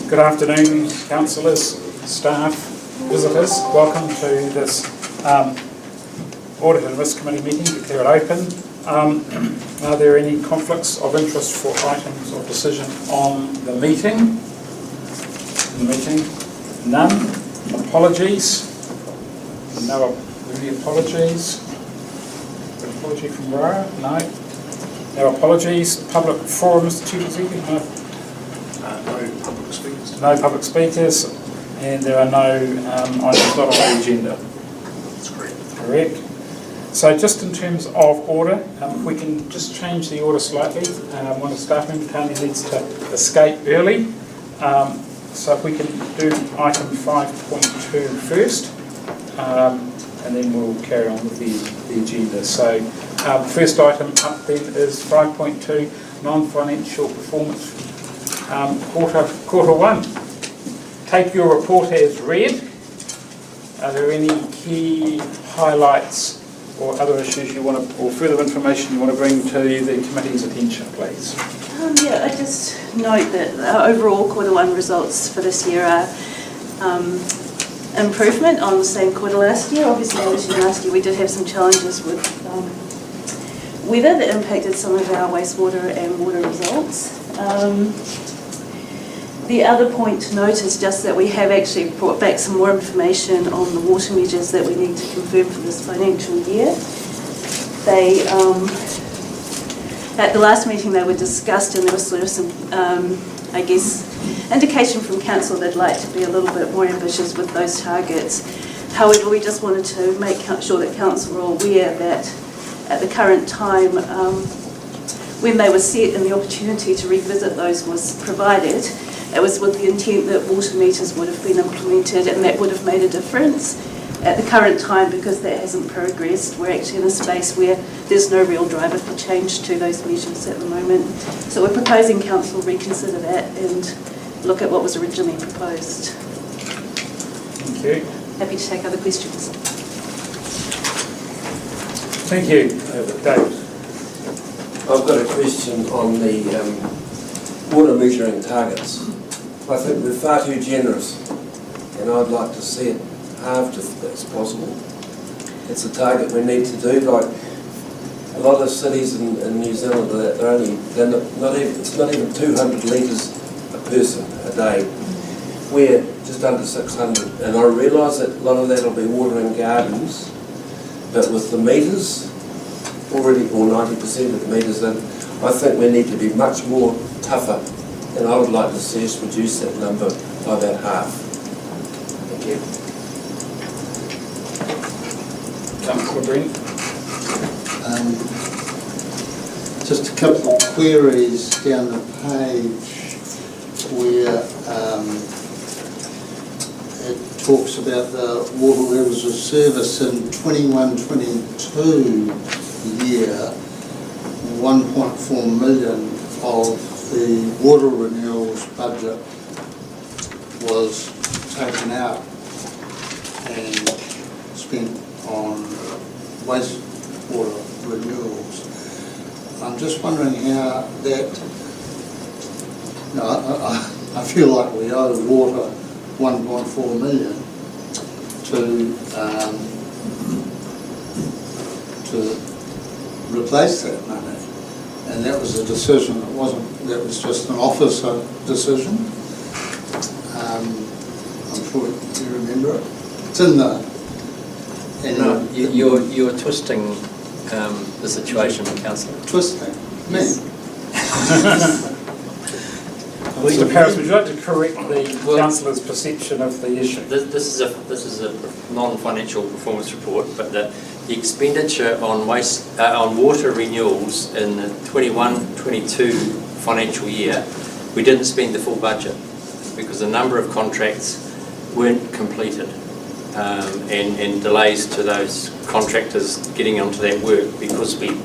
Good afternoon, councillors, staff, visitors. Welcome to this Audit and Risk Committee meeting. Declare it open. Are there any conflicts of interest for items of decision on the meeting? None. Apologies. No. Any apologies? An apology from Rara? No. No apologies. Public forum, Mr. Chief Executive? No public speakers. No public speakers, and there are no items not on the agenda. That's correct. Correct. So just in terms of order, we can just change the order slightly. One of the staff member, Tony, needs to escape early. So if we can do item 5.2 first, and then we'll carry on with the agenda. So first item up then is 5.2, non-financial performance quarter one. Take your report as read. Are there any key highlights or other issues you want to, or further information you want to bring to the committee's attention, please? Yeah, I just note that our overall quarter one results for this year are improvement on the same quarter last year. Obviously, last year we did have some challenges with weather that impacted some of our wastewater and water results. The other point to note is just that we have actually brought back some more information on the water measures that we need to confirm for this financial year. They, at the last meeting they were discussed, and there was sort of some, I guess, indication from council they'd like to be a little bit more ambitious with those targets. However, we just wanted to make sure that council were aware that at the current time, when they were set and the opportunity to revisit those was provided, it was with the intent that water meters would have been implemented and that would have made a difference. At the current time, because that hasn't progressed, we're actually in a space where there's no real driver for change to those measures at the moment. So we're proposing council reconsider that and look at what was originally proposed. Thank you. Happy to take other questions. Thank you. David. I've got a question on the water measuring targets. I think we're far too generous, and I'd like to see it halved if that's possible. It's a target we need to do. Like a lot of cities in New Zealand, it's not even 200 litres a person a day. We're just under 600, and I realise that a lot of that will be watering gardens, but with the meters already, or 90% of the meters in, I think we need to be much more tougher, and I would like to see us reduce that number by about half. Thank you. Councillor Brent. Just a couple of queries down the page where it talks about the water levels of service in 21-22 year. 1.4 million of the water renewals budget was taken out and spent on wastewater renewals. I'm just wondering how that, I feel like we owe water 1.4 million to replace that money. And that was a decision, that was just an officer decision. I'm sure you remember it. It's in the... No, you're twisting the situation, Councillor. Twisting? Me? Mr. Paris, would you like to correct the councillor's perception of the issue? This is a non-financial performance report, but the expenditure on water renewals in the 21-22 financial year, we didn't spend the full budget because a number of contracts weren't completed, and delays to those contractors getting onto that work because we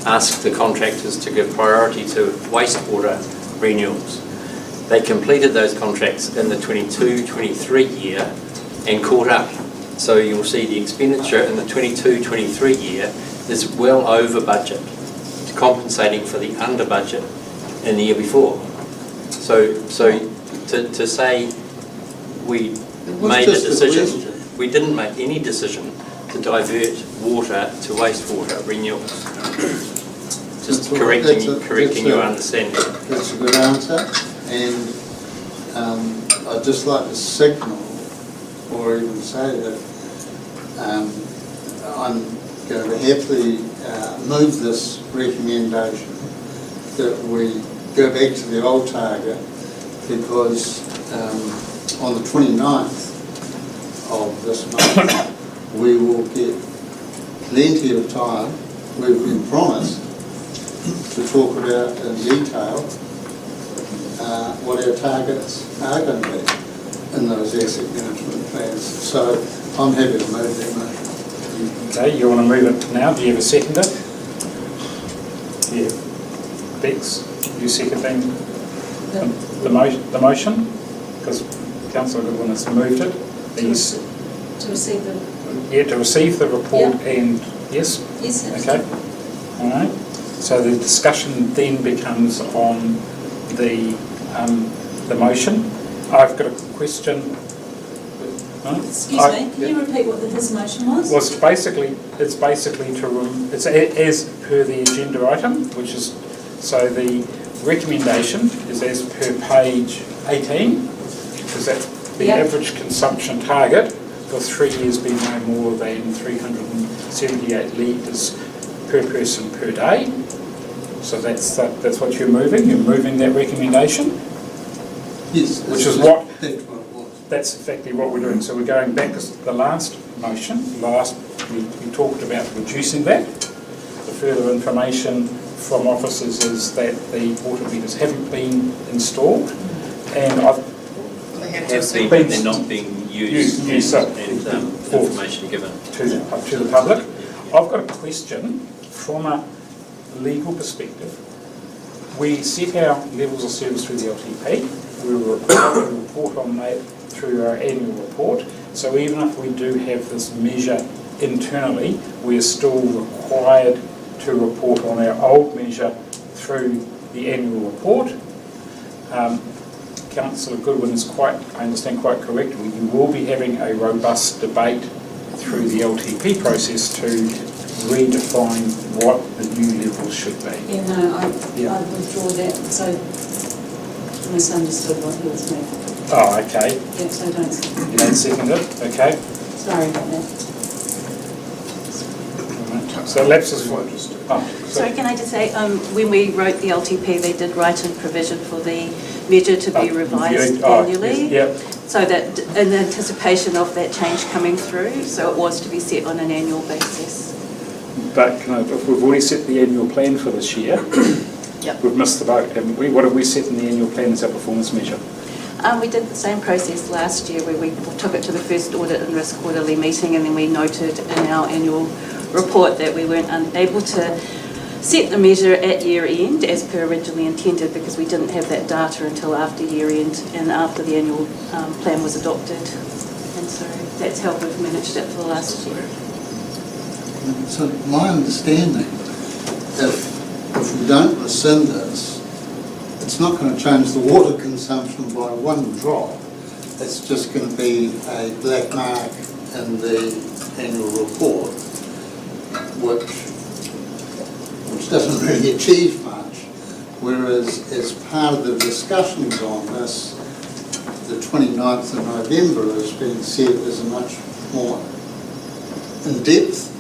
asked the contractors to give priority to wastewater renewals. They completed those contracts in the 22-23 year and caught up. So you'll see the expenditure in the 22-23 year is well over budget, compensating for the under budget in the year before. So to say we was made a just a decision, question. we didn't make any decision to divert water to wastewater renewals. Just Well, correcting your understanding. That's a good answer, and I'd just like to signal, or even say that I'm going to happily move this recommendation that we go back to the old target, because on the 29th of this month we will get plenty of time, we've been promised, to talk about in detail what our targets are going to be in those asset management plans. So I'm happy to move that motion. Okay, you want to move it now? Do you have a seconder? Yeah. Bex, you seconding the motion? Because Councillor Goodwin has moved it. He's, To receive the... yeah, to receive the report Yeah. and, yes? Yes, that's Okay. All right. So the discussion then becomes on the motion. I've got a question. Excuse me, can you repeat what his motion was? Well, it's basically to, it's as per the agenda item, which is, so the recommendation is as per page 18, because that's the Yep. average consumption target for 3 years being no more than 378 litres per person per day. So that's what you're moving. You're moving that recommendation. Yes. Which is what- That's what it was. That's exactly what we're doing. So we're going back to the last motion. We talked about reducing that. The further information from officers is that the water meters haven't been installed, and I've They have been, but they're not being used so- and information given. to the public. I've got a question from a legal perspective. We set our levels of service through the LTP. We were required to report on that through our annual report. So even if we do have this measure internally, we are still required to report on our old measure through the annual report. Councillor Goodwin is quite, I understand, quite correct. We will be having a robust debate through the LTP process to redefine what the new levels should be. Yeah, no, I Yeah. withdraw that, so I misunderstood what he was making. Oh, okay. Yeah, so don't second. You don't second it? Okay. Sorry about that. So lapses. Oh, Sorry, can I just say, when we wrote the LTP, they did write in provision for the measure to be revised annually. Yep. So that in anticipation of that change coming through, so it was to be set on an annual basis. But if we've already set the annual plan for this year, Yep. we've missed the boat, haven't we? What have we set in the annual plan as our performance measure? We did the same process last year where we took it to the first audit and risk quarterly meeting, and then we noted in our annual report that we weren't able to set the measure at year end as per originally intended, because we didn't have that data until after year end and after the annual plan was adopted. And so that's how we've managed it for the last year. So my understanding, if we don't rescind this, it's not going to change the water consumption by one drop. It's just going to be a black mark in the annual report, which doesn't really achieve much. Whereas as part of the discussions on this, the 29th of November has been set as a much more in-depth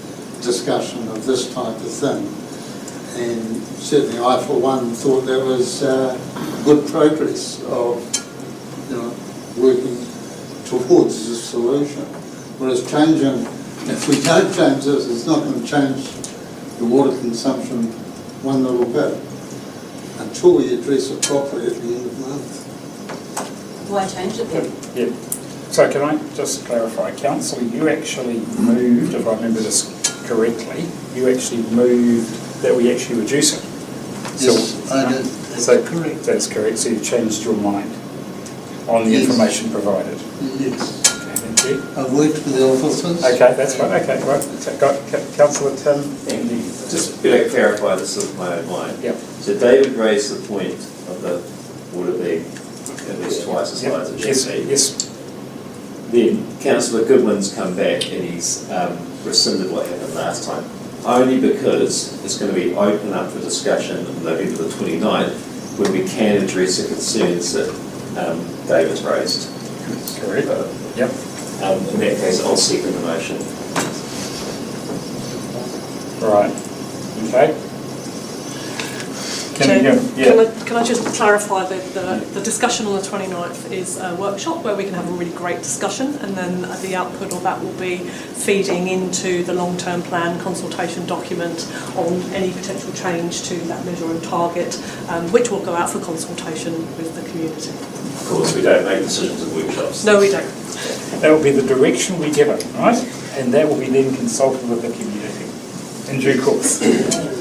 discussion of this type of thing. And certainly I, for one, thought that was good progress of, working towards a solution. Whereas if we don't change this, it's not going to change the water consumption one little bit until we address it properly at the end of the month. Why change it then? Yeah. So can I just clarify, Councillor, you actually moved, if I remember this correctly, you actually moved that we actually reduce it. Yes, I did. Is that correct? That's correct. So you changed your mind on the Yes. information provided. Yes. Okay, thank you. I've worked with the officers. Okay, that's fine. Okay, right. So got Councillor Tim and the... Just to clarify this of my own mind. Yep. So David raised the point of the water being at least twice as high as it Yes, should be. yes. Then Councillor Goodwin's come back and he's rescinded what happened last time, only because it's going to be open up for discussion on November the 29th when we can address the concerns that David's raised. Correct. Yep. In that case, I'll second the motion. Right. Okay. Can I just clarify that the discussion on the 29th is a workshop where we can have a really great discussion, and then the output of that will be feeding into the long-term plan consultation document on any potential change to that measure and target, which will go out for consultation with the community. Of course, we don't make decisions at workshops. No, we don't. That will be the direction we give it, right? And that will be then consulted with the community in due course.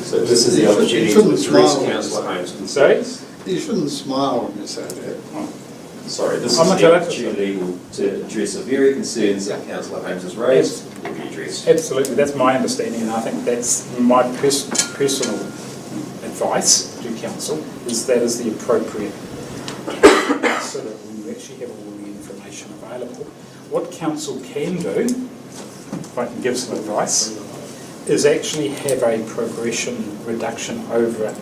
So this is the opportunity to address Councillor Holmes' concerns. You shouldn't smile when you say that. Sorry, this is I'm not the allowed to. opportunity to address the very concerns that Councillor Holmes has raised, will be addressed. Absolutely, that's my understanding, and I think that's my personal advice to council, is that is the appropriate consider when you actually have all the information available. What council can do, if I can give some advice, is actually have a progression reduction over a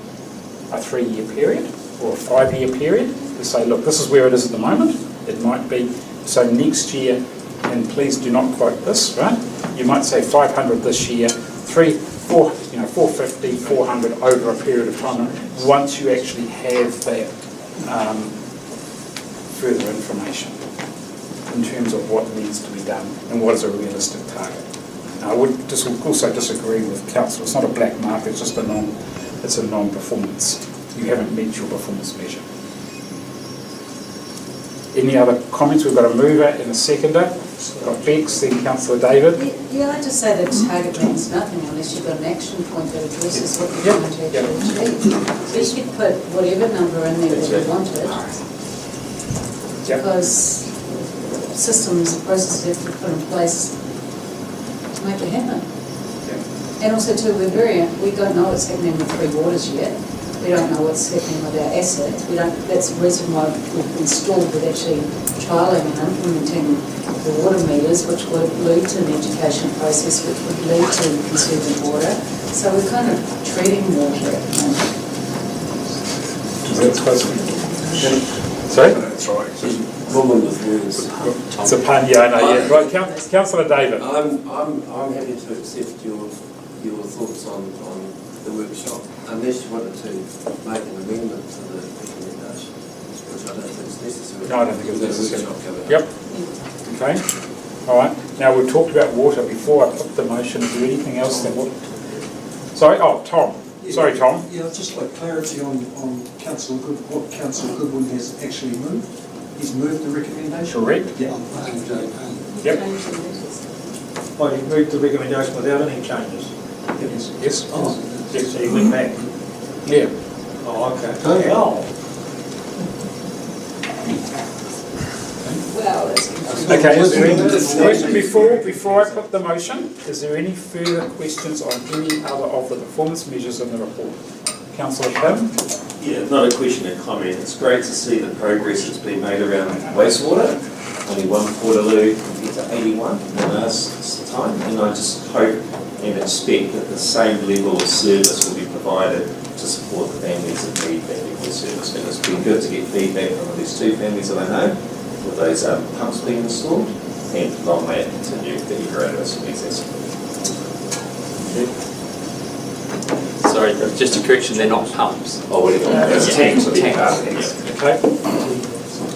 3-year period or a 5-year period to say, look, this is where it is at the moment. It might be, so next year, and please do not quote this, right? You might say 500 this year, 450, 400 over a period of time. Once you actually have that further information in terms of what needs to be done and what is a realistic target. I would also disagree with council. It's not a black mark. It's just it's a non-performance. You haven't met your performance measure. Any other comments? We've got a mover and a seconder. We've got Bex, then Councillor David. Yeah, I just say that target means nothing unless you've got an action point that addresses what you're trying to actually achieve. So you could put whatever number in there that you wanted, because systems and processes have to be put in place to make it happen. And also too, we don't know what's happening with Three Waters yet. We don't know what's happening with our assets. That's the reason why we've installed with actually trialling and implementing the water meters, which would lead to an education process, which would lead to conserving water. So we're kind of treating water at the moment. Sorry? That's right. Woman with words. It's a pun, yeah, I know. Yeah. Right, Councillor David. I'm happy to accept your thoughts on the workshop, unless you wanted to make an amendment to the recommendation, which I don't think is necessary. No, I don't think it's necessary. Yep. Okay. All right. Now, we've talked about water before. I put the motion. Is there anything else that would... Sorry? Oh, Tom. Sorry, Tom. Yeah, I'd just like clarity on what Councillor Goodwin has actually moved. He's moved the recommendation? Correct. Yeah. Yep. Oh, you moved the recommendation without any changes? Yes. Oh. Yes. So you went back? Yeah. Oh, okay. Oh, yeah. Oh. Well, that's Okay, is there any question before I put the motion? Is there any further questions on any other of the performance measures in the report? Councillor Kim? Yeah, not a question, a comment. It's great to see the progress that's been made around wastewater. Only one Portaloo compared to 81 in the last time, and I just hope and expect that the same level of service will be provided to support the families that need that level of service. And it's been good to get feedback from at least 2 families that I know with those pumps being installed, and long may it continue that you grow those families. Sorry, just a correction, they're not pumps. Oh, what do you got? It's tanks. Okay.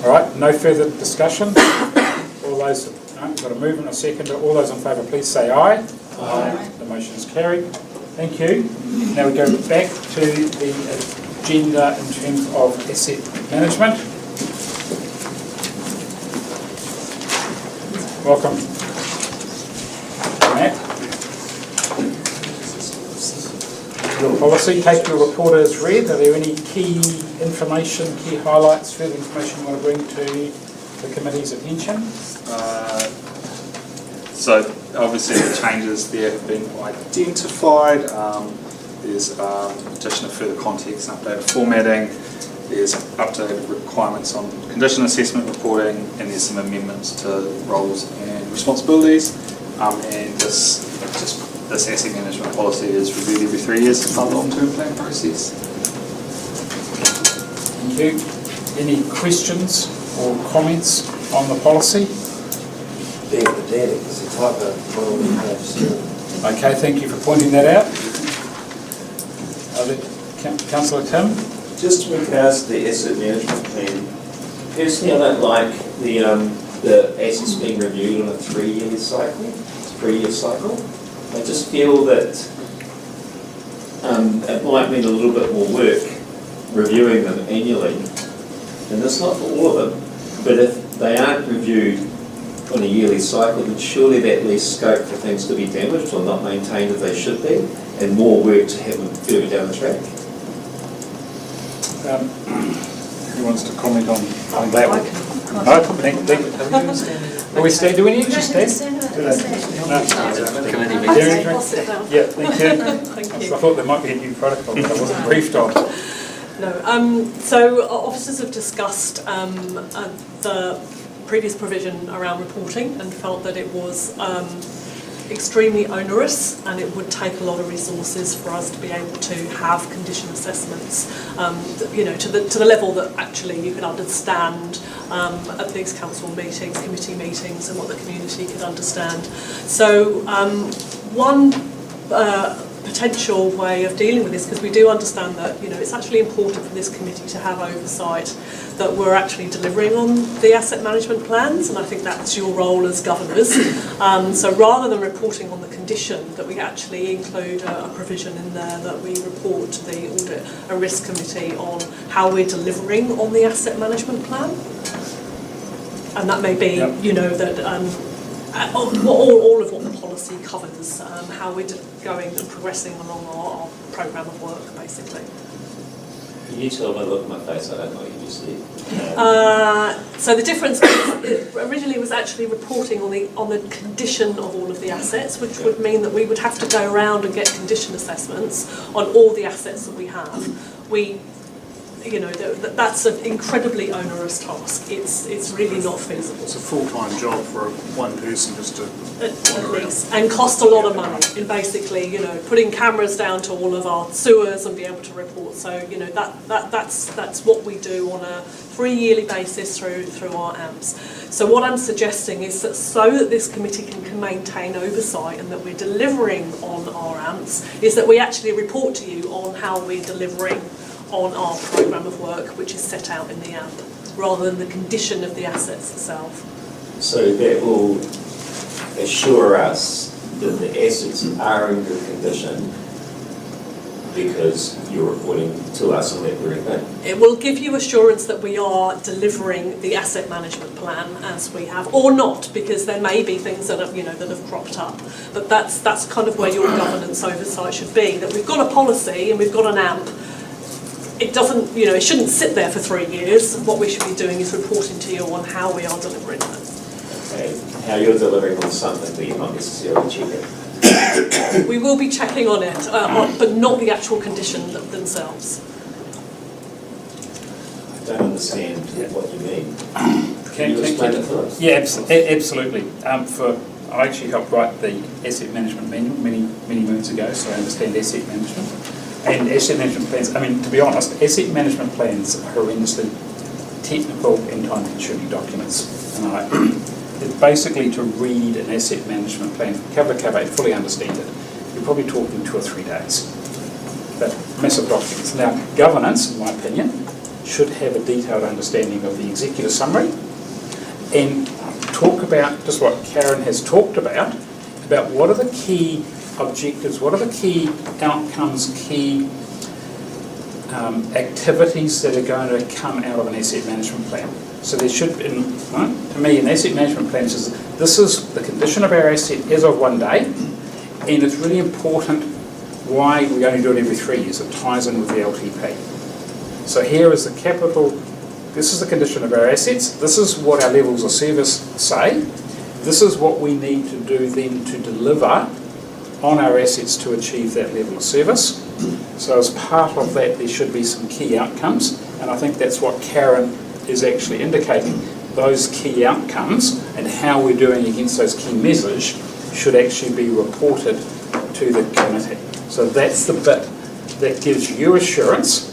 All right, no further discussion. All those, no, we've got a movement, a seconder. All those in favour, please say aye. Aye. The motion is carried. Thank you. Now we go back to the agenda in terms of asset management. Welcome, Matt. Your policy, take your report as read. Are there any key information, key highlights, further information you want to bring to the committee's attention? So obviously the changes there have been identified. There's addition of further context and updated formatting. there's updated requirements on condition assessment reporting, and there's some amendments to roles and responsibilities. And this asset management policy is reviewed every 3 years as part of the long-term plan process. Thank you. Any questions or comments on the policy? Being pedantic is a type of model we have still. Okay, thank you for pointing that out. Councillor Tim? Just with regards to the asset management plan, personally I don't like the assets being reviewed on a 3-year cycle. I just feel that it might mean a little bit more work reviewing them annually. And that's not for all of them, but if they aren't reviewed on a yearly cycle, then surely that leaves scope for things to be damaged or not maintained as they should be, and more work to have them further down the track. Who wants to comment on that one? No? Do we stand? Do we need to stand? No. Yeah, thank you. Thank you. I thought there might be a new protocol that I wasn't briefed on. No. So our officers have discussed the previous provision around reporting and felt that it was extremely onerous, and it would take a lot of resources for us to be able to have condition assessments, to the level that actually you could understand at these council meetings, committee meetings, and what the community could understand. So one potential way of dealing with this, because we do understand that it's actually important for this committee to have oversight that we're actually delivering on the asset management plans, and I think that's your role as governors. So rather than reporting on the condition, that we actually include a provision in there that we report to the Audit and Risk Committee on how we're delivering on the asset management plan. And that may be, that all of what the policy covers, how we're going and progressing along our programme of work, basically. Can you tell by the look at my face, I don't know what you just did. So the difference originally was actually reporting on the condition of all of the assets, which would mean that we would have to go around and get condition assessments on all the assets that we have. That's an incredibly onerous task. It's really not feasible. It's a full-time job for one person just to at least, and cost a lot of money in basically, putting cameras down to all of our sewers and be able to report. So, that's what we do on a 3-yearly basis through our AMPs. So what I'm suggesting is that so that this committee can maintain oversight and that we're delivering on our AMPs, is that we actually report to you on how we're delivering on our programme of work, which is set out in the AMP, rather than the condition of the assets itself. So that will assure us that the assets are in good condition because you're reporting to us on that very thing. It will give you assurance that we are delivering the asset management plan as we have, or not, because there may be things that have, that have cropped up. But that's kind of where your governance oversight should be, that we've got a policy and we've got an AMP. It doesn't, it shouldn't sit there for 3 years. What we should be doing is reporting to you on how we are delivering it. Okay, how you're delivering on something that you're not necessarily checking. We will be checking on it, but not the actual condition themselves. I don't understand what you mean. Can you explain it for us? Yeah, absolutely. I actually helped write the asset management manual many moons ago, so I understand asset management. And asset management plans, to be honest, asset management plans are horrendously technical and time-consuming documents. And it's basically to read an asset management plan from cover to cover and fully understand it. You're probably talking 2 or 3 days. But massive documents. Now, governance, in my opinion, should have a detailed understanding of the executive summary and talk about just what Karen has talked about what are the key objectives, what are the key outcomes, key activities that are going to come out of an asset management plan. So there should be, to me, an asset management plan says this is the condition of our asset as of one day, and it's really important why we only do it every 3 years. It ties in with the LTP. So here is the capital, this is the condition of our assets, this is what our levels of service say, this is what we need to do then to deliver on our assets to achieve that level of service. So as part of that, there should be some key outcomes. And I think that's what Karen is actually indicating. Those key outcomes and how we're doing against those key measures should actually be reported to the committee. So that's the bit that gives you assurance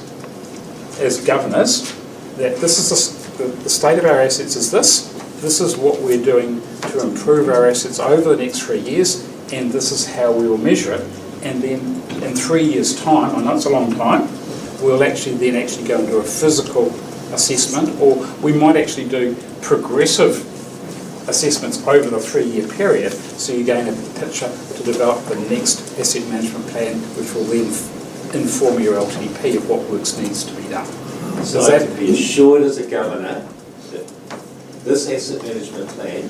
as governors that this is the state of our assets is this. This is what we're doing to improve our assets over the next 3 years, and this is how we will measure it. And then in 3 years' time, I know it's a long time, we'll actually go and do a physical assessment, or we might actually do progressive assessments over the 3-year period, so you gain a picture to develop the next asset management plan, which will then inform your LTP of what works needs to be done. So I can be assured as a governor that this asset management plan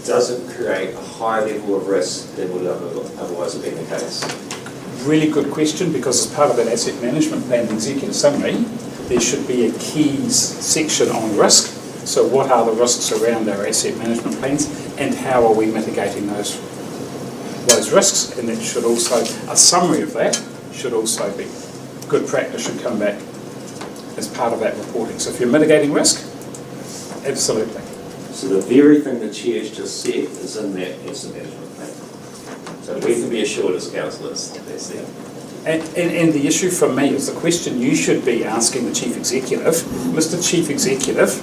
doesn't create a high level of risk than would otherwise have been the case. Really good question, because as part of that asset management plan, the executive summary, there should be a keys section on risk. So what are the risks around our asset management plans, and how are we mitigating those risks? And that should also, a summary of that should also be, good practice should come back as part of that reporting. So if you're mitigating risk, absolutely. So the very thing the Chair's just said is in that asset management plan. So we can be assured as councillors that that's there. And the issue for me is the question you should be asking the Chief Executive, Mr. Chief Executive,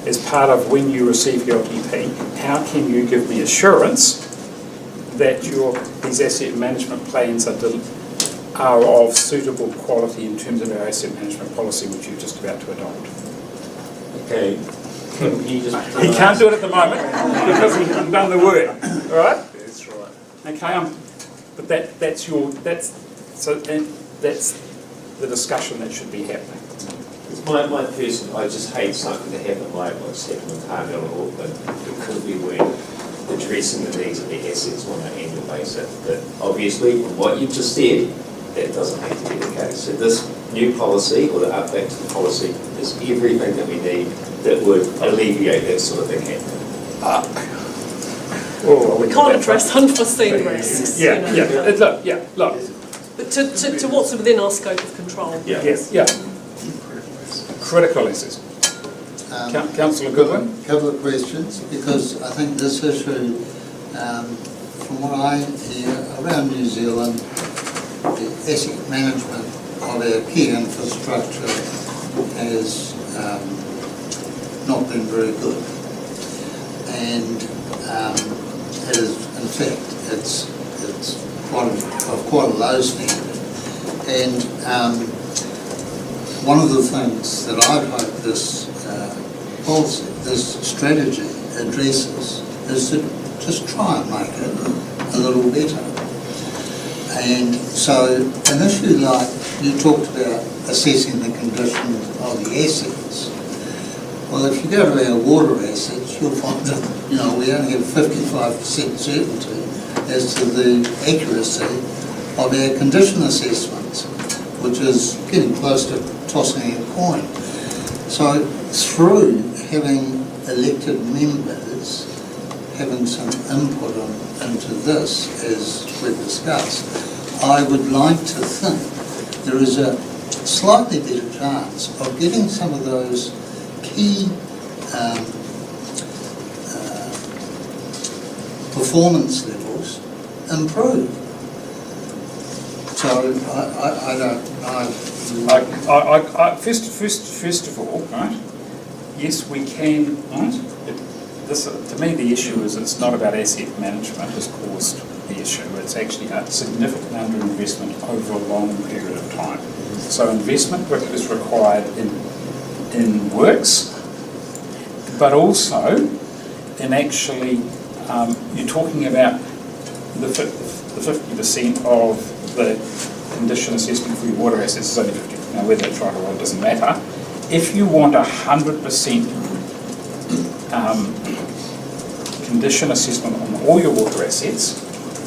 as part of when you receive your LTP, how can you give me assurance that these asset management plans are of suitable quality in terms of our asset management policy, which you're just about to adopt? Okay. Can you just... He can't do it at the moment because he hasn't done the work, all right? That's right. Okay, but that's the discussion that should be happening. My person, I just hate something to happen like what's happened with Carmel and Auckland, because we weren't addressing the needs of the assets on an annual basis. But obviously, from what you've just said, that doesn't have to be the case. So this new policy, or the update to the policy, is everything that we need that would alleviate that sort of thing happening. We can't address unforeseen risks. Look. But to what's within our scope of control. Yeah. Critical issues. Councillor Goodwin? A couple of questions, because I think this issue, from what I hear around New Zealand, the asset management of our key infrastructure has not been very good, and in fact it's quite a low standard. And one of the things that I'd hope this policy, this strategy addresses is to just try and make it a little better. And so an issue like you talked about assessing the condition of the assets. Well, if you go to our water assets, you'll find that we only have 55% certainty as to the accuracy of our condition assessments, which is getting close to tossing a coin. So through having elected members having some input into this, as we've discussed, I would like to think there is a slightly better chance of getting some of those key performance levels improved. So I don't know. First of all, right? Yes, we can. Right? To me, the issue is it's not about asset management has caused the issue. It's actually a significant underinvestment over a long period of time. So investment is required in works, but also in actually you're talking about the 50% of the condition assessment for your water assets is only 50%. Now whether that's right or wrong, it doesn't matter. If you want 100% condition assessment on all your water assets,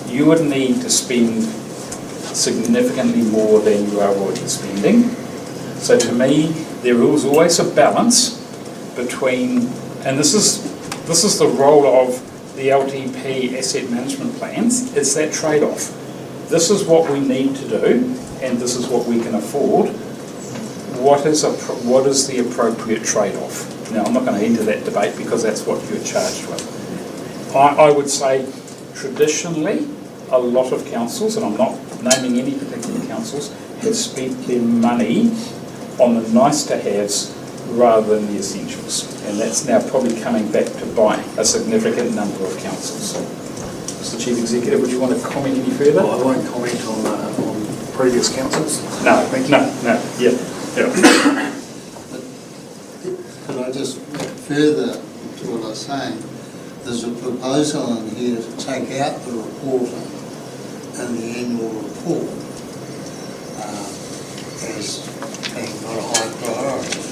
you would need to spend significantly more than you are already spending. So to me, there is always a balance between, and this is the role of the LTP asset management plans, it's that trade-off. This is what we need to do, and this is what we can afford, what is the appropriate trade-off? Now, I'm not going to enter that debate because that's what you're charged with. I would say traditionally, a lot of councils, and I'm not naming any particular councils, have spent their money on the nice-to-haves rather than the essentials. And that's now probably coming back to bite a significant number of councils. Mr. Chief Executive, would you want to comment any further? Well, I won't comment on previous councils. No, yeah. Could I just further to what I was saying? There's a proposal in here to take out the reporting in the annual report as being not a high priority.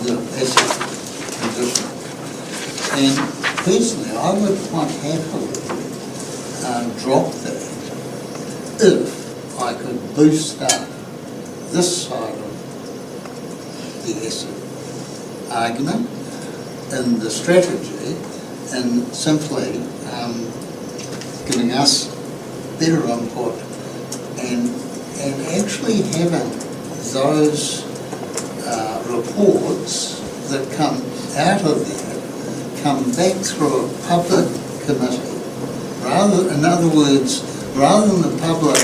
The asset condition. And personally, I would quite happily drop that if I could boost up this side of the asset argument in the strategy and simply giving us better input and actually having those reports that come out of that come back through a public committee. In other words, rather than the public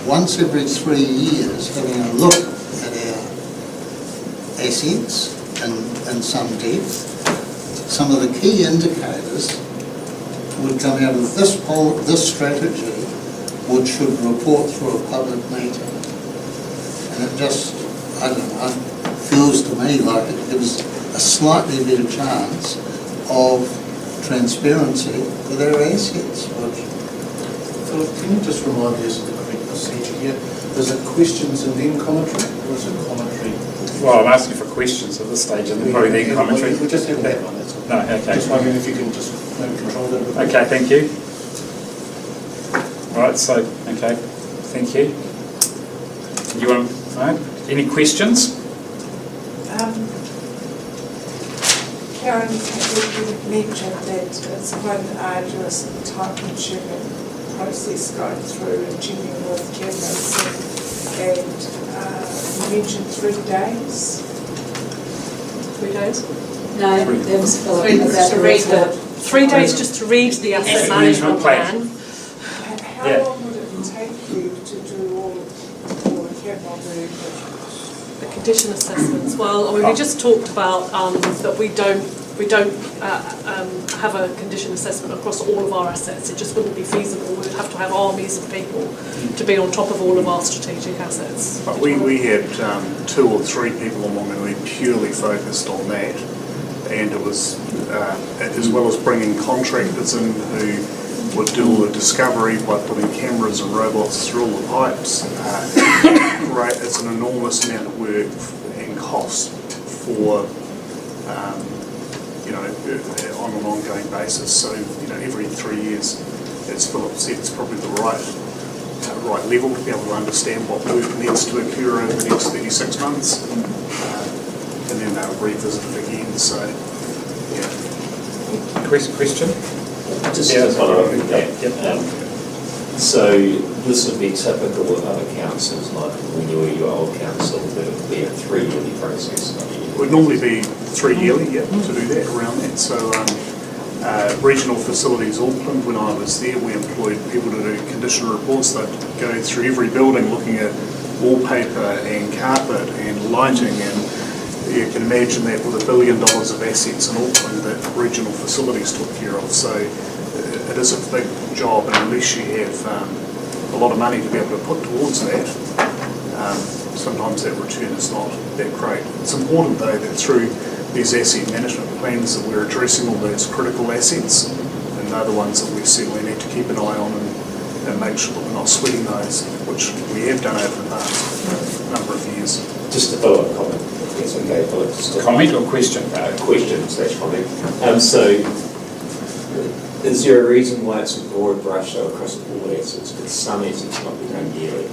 once every 3 years having a look at our assets in some depth, some of the key indicators would come out of this strategy, which should report through a public meeting. And it just, I don't know, feels to me like it gives a slightly better chance of transparency with our assets. Philip, can you just remind me of the correct procedure here? Is it questions and then commentary, or is it commentary? Well, I'm asking for questions at this stage and then probably then commentary. We'll just have that one, that's all. No, okay. Just wondering if you can just maybe control that a bit. Okay, thank you. Right, so, okay, thank you. You want, right? Any questions? Karen, you mentioned that it's quite an arduous and time-consuming process going through and checking with cameras, and you mentioned 3 days. 3 days? No, there was Philip. To read 3 days just to read the asset management plan. How Yeah. long would it take you to do all the camera work? The condition assessments. Well, I mean, we just talked about that we don't have a condition assessment across all of our assets. It just wouldn't be feasible. We would have to have armies of people to be on top of all of our strategic assets. But we had 2 or 3 people along and we purely focused on that. And it was, as well as bringing contractors in who would do all the discovery by putting cameras and robots through all the pipes. Right, it's an enormous amount of work and cost for, on an ongoing basis. So, every 3 years, as Philip said, it's probably the right level to be able to understand what work needs to occur over the next 36 months. And then they'll revisit it again, so, yeah. Question? Just to follow up with that. So this would be typical with other councils, like when you were your old council, that it would be a 3-yearly process. It would normally be 3 yearly, yeah, to do that, around that. So Regional Facilities Auckland, when I was there, we employed people to do condition reports. They'd go through every building looking at wallpaper and carpet and lighting, and you can imagine that with $1 billion of assets in Auckland that Regional Facilities took care of. So it is a big job, and unless you have a lot of money to be able to put towards that, sometimes that return is not that great. It's important though that through these asset management plans that we're addressing all those critical assets, and they're the ones that we certainly need to keep an eye on and make sure that we're not sweating those, which we have done over the past number of years. Just a follow-up comment, if that's okay, Philip. Just a Comment or question? Question/comment. So, is there a reason why it's a broad brush though across all assets? Because some assets not be done yearly.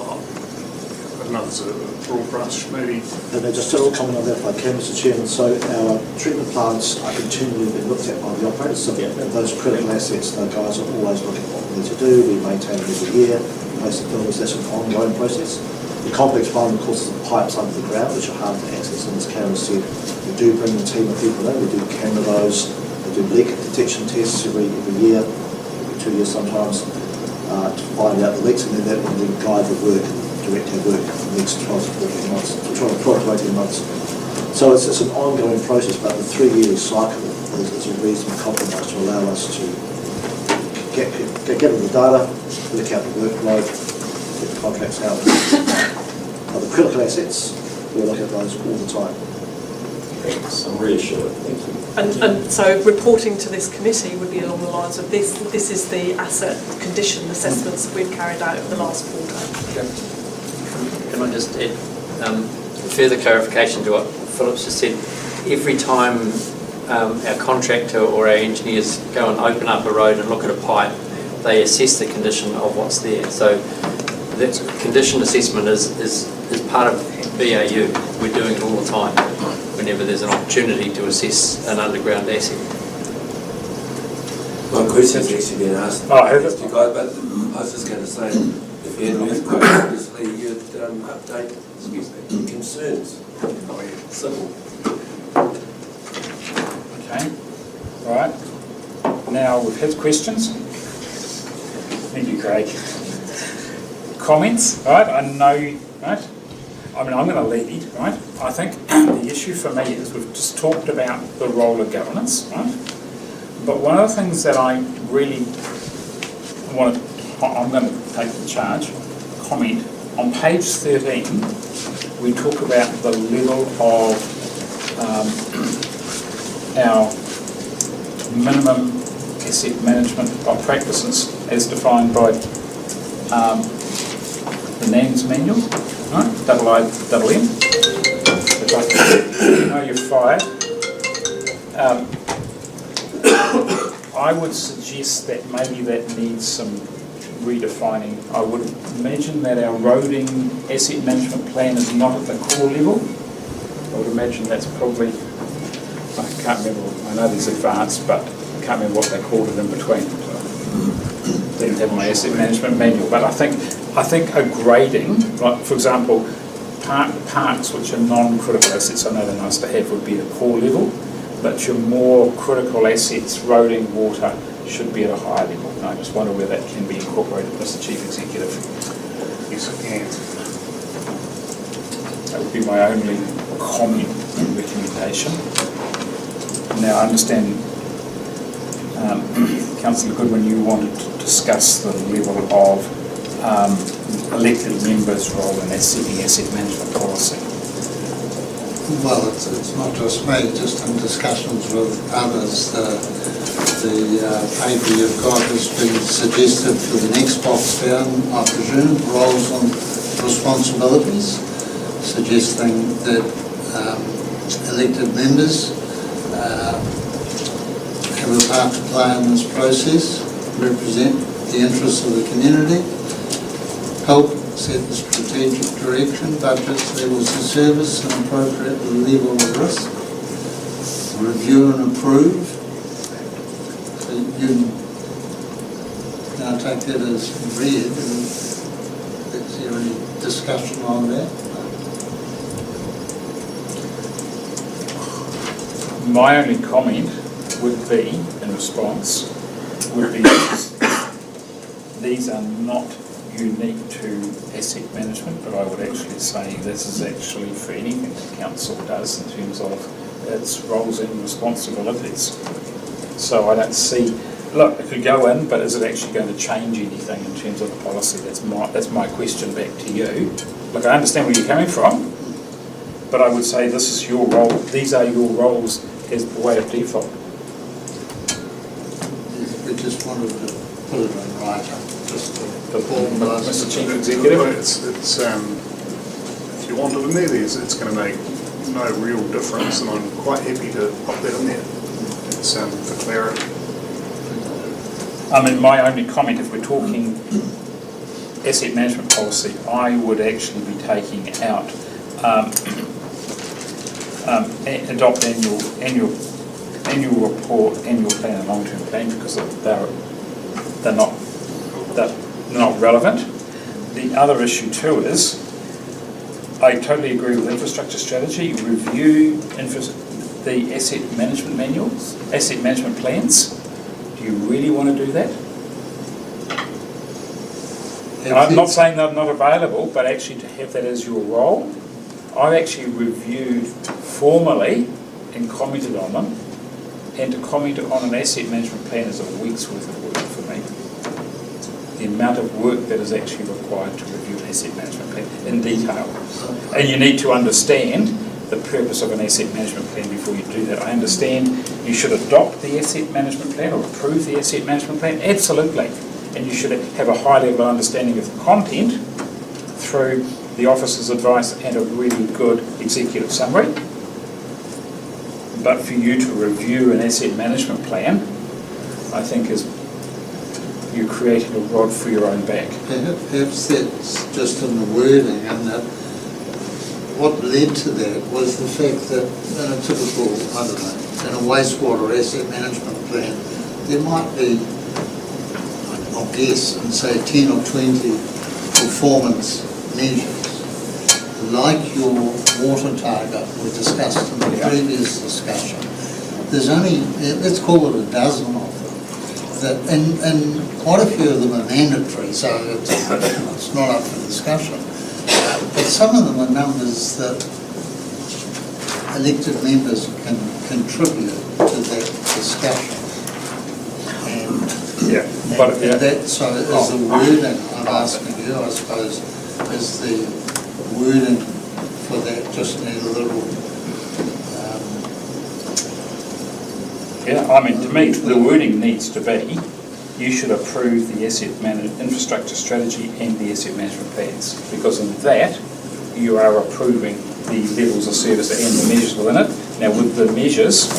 I don't know if it's a broad brush, maybe. And then just a little comment on that if I can, Mr. Chairman. So our treatment plants are continually being looked at by the operators. So those critical assets, the guys are always looking at what we need to do. We maintain them every year. replace the filters, that's an ongoing process. The complex farming, of course, is the pipes under the ground, which are hard to access, and as Karen said, we do bring a team of people in, we do camera those, we do leak detection tests every year, every 2 years sometimes, to find out the leaks, and then that will then guide the work and direct our work for the next 12 to 14 months, 12 to 18 months. So it's an ongoing process, but the 3-year cycle is a reasonable compromise to allow us to get the data, work out the workload, get the contracts out. The critical assets, we look at those all the time. I'm reassured, thank you. And so reporting to this committee would be along the lines of this is the asset condition assessments that we've carried out over the last quarter. Can I just add further clarification to what Philip's just said? Every time our contractor or our engineers go and open up a road and look at a pipe, they assess the condition of what's there. So that condition assessment is part of BAU. We're doing it all the time whenever there's an opportunity to assess an underground asset. My question's actually been asked. Oh, has it? You guys, but I was just going to say, if you had an earthquake, obviously you'd update your concerns. Simple. Okay, all right. Now we've had questions. Thank you, Craig. Comments, right? I know, right? I mean, I'm going to lead, right? I think the issue for me is we've just talked about the role of governance, right? But one of the things that I really want to, I'm going to take the charge, comment. On page 13, we talk about the level of our minimum asset management practices as defined by the NAMS manual, right? IIM. If I know you're fired. I would suggest that maybe that needs some redefining. I would imagine that our roading asset management plan is not at the core level. I would imagine that's probably, I can't remember, I know there's advanced, but I can't remember what they called it in between. So didn't have my asset management manual, but I think a grading, like for example, parks which are non-critical assets, I know they're nice to have, would be at a core level, but your more critical assets, roading, water, should be at a higher level. And I just wonder whether that can be incorporated, Mr. Chief Executive. Yes, I can. That would be my only comment and recommendation. Now I understand, Councillor Goodwin, you wanted to discuss the level of elected members' role in setting asset management policy. Well, it's not just me, just in discussions with others. The paper you've got has been suggested for the next box down, I presume, roles and responsibilities, suggesting that elected members have a part to play in this process, represent the interests of the community, help set the strategic direction, budgets, levels of service and appropriate level of risk, review and approve. So you can I take that as read, and is there any discussion on that? My only comment would be, in response, would be these are not unique to asset management, but I would actually say this is actually for anything the council does in terms of its roles and responsibilities. So I don't see, look, it could go in, but is it actually going to change anything in terms of the policy? That's my question back to you. Look, I understand where you're coming from, but I would say this is your role, these are your roles as the way of default. We just wanted to put it in writing, just to Mr. Chief Executive? It's if you want it in there, it's going to make no real difference, and I'm quite happy to pop that in there. It's for clarity. I mean, my only comment, if we're talking asset management policy, I would actually be taking out adopt annual report, annual plan, and long-term plan, because they're not relevant. the other issue too is, I totally agree with infrastructure strategy, review the asset management manuals, asset management plans. Do you really want to do that? And I'm not saying they're not available, but actually to have that as your role. I've actually reviewed formally and commented on them, and to comment on an asset management plan is a week's worth of work for me. The amount of work that is actually required to review an asset management plan in detail. And you need to understand the purpose of an asset management plan before you do that. I understand you should adopt the asset management plan or approve the asset management plan, absolutely. And you should have a high level of understanding of the content through the officer's advice and a really good executive summary. But for you to review an asset management plan, I think is you're creating a rod for your own back. Perhaps that's just in the wording, and that what led to that was the fact that in a typical, I don't know, in a wastewater asset management plan, there might be, I'll guess, and say 10 or 20 performance measures. Like your water target we discussed in the previous discussion, there's only, let's call it a dozen of them, that, and quite a few of them are mandatory, so it's not up for discussion. But some of them are numbers that elected members can contribute to that discussion. And that, so is the wording I'm asking you, I suppose, is the wording for that just need a little... Yeah, I mean, to me, the wording needs to be, you should approve the infrastructure strategy and the asset management plans, because in that, you are approving the levels of service and the measures within it. Now, with the measures,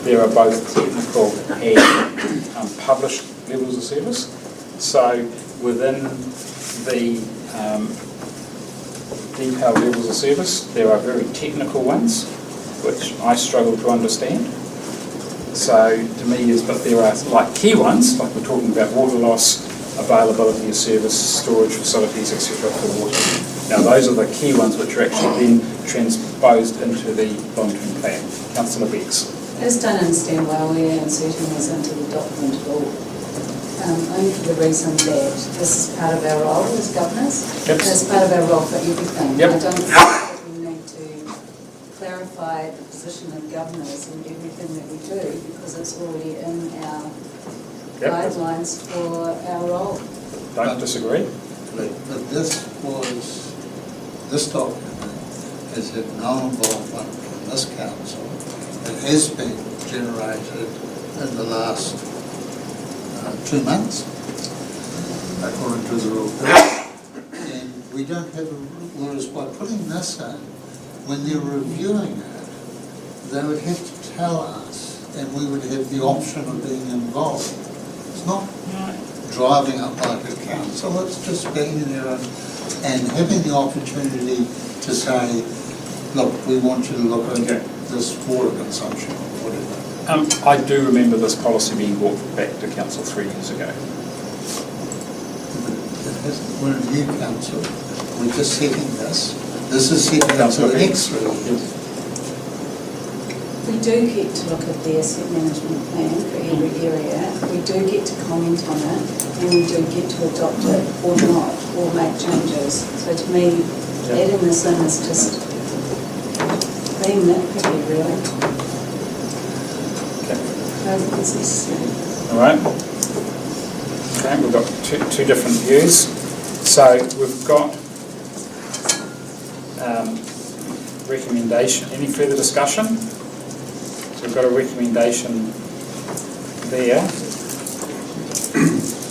there are both technical and published levels of service. So, within the detailed levels of service, there are very technical ones, which I struggle to understand. So to me, but there are like key ones, like we're talking about water loss, availability of service, storage facilities, etc. for water. Now those are the key ones which are actually then transposed into the long-term plan. Councillor Bex. I just don't understand why we're inserting this into the document at all. Only for the reason that this is part of our role as governors. Yep. And it's part of our role for everything. Yep. I don't think that we need to clarify the position of governors in everything that we do because it's already in our guidelines for our role. Don't disagree. But this document has had no involvement from this council. It has been generated in the last 2 months, according to the rule. And we don't have whereas by putting this in, when they're reviewing it, they would have to tell us and we would have the option of being involved. It's not driving up like a council, it's just being there and having the opportunity to say, look, we want you to look at this water consumption or whatever. I do remember this policy being brought back to council 3 years ago. We're a new council, we're just setting this. This is setting up to the next 3 years. We do get to look at the asset management plan for every area. We do get to comment on it, and we do get to adopt it or not, or make changes. So to me, adding this in is just being nitpicky, really. I don't think it's necessary. All right. Okay, we've got two different views. So we've got recommendation. Any further discussion? So we've got a recommendation there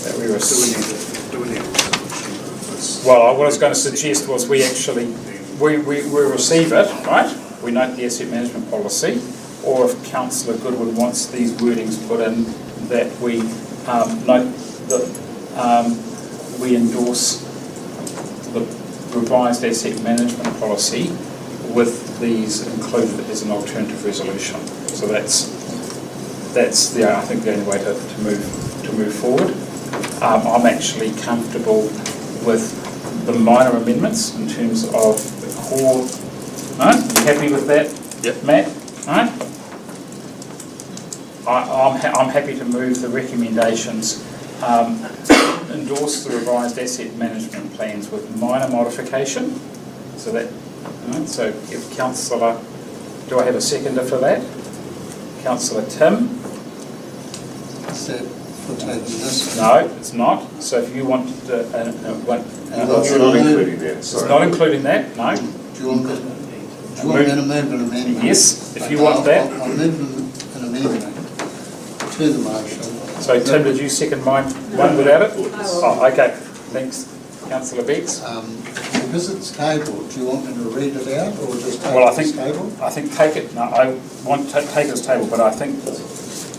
that we were well, what I was going to suggest was we actually we receive it, right? We note the asset management policy, or if Councillor Goodwin wants these wordings put in, that we note that we endorse the revised asset management policy with these included as an alternative resolution. So that's the I think the only way to move forward. I'm actually comfortable with the minor amendments in terms of the core. Right? You happy with that, Yep. Matt? Right? I'm happy to move the recommendations, endorse the revised asset management plans with minor modification. So that, right, so if Councillor, do I have a seconder for that? Councillor Tim? Is that for taking this? No, it's not. So if you want to, It's you're not including that, it's not including that, no. Do you want me to move an amendment? Yes, if you want that. I'll move an amendment to the motion. So Tim, did you second mine, one without it? Oh, okay, thanks. Councillor Beeks? Because it's tabled, do you want me to read it out or just take Well, it as tabled? I think take it, no, I want to take it as table, but I think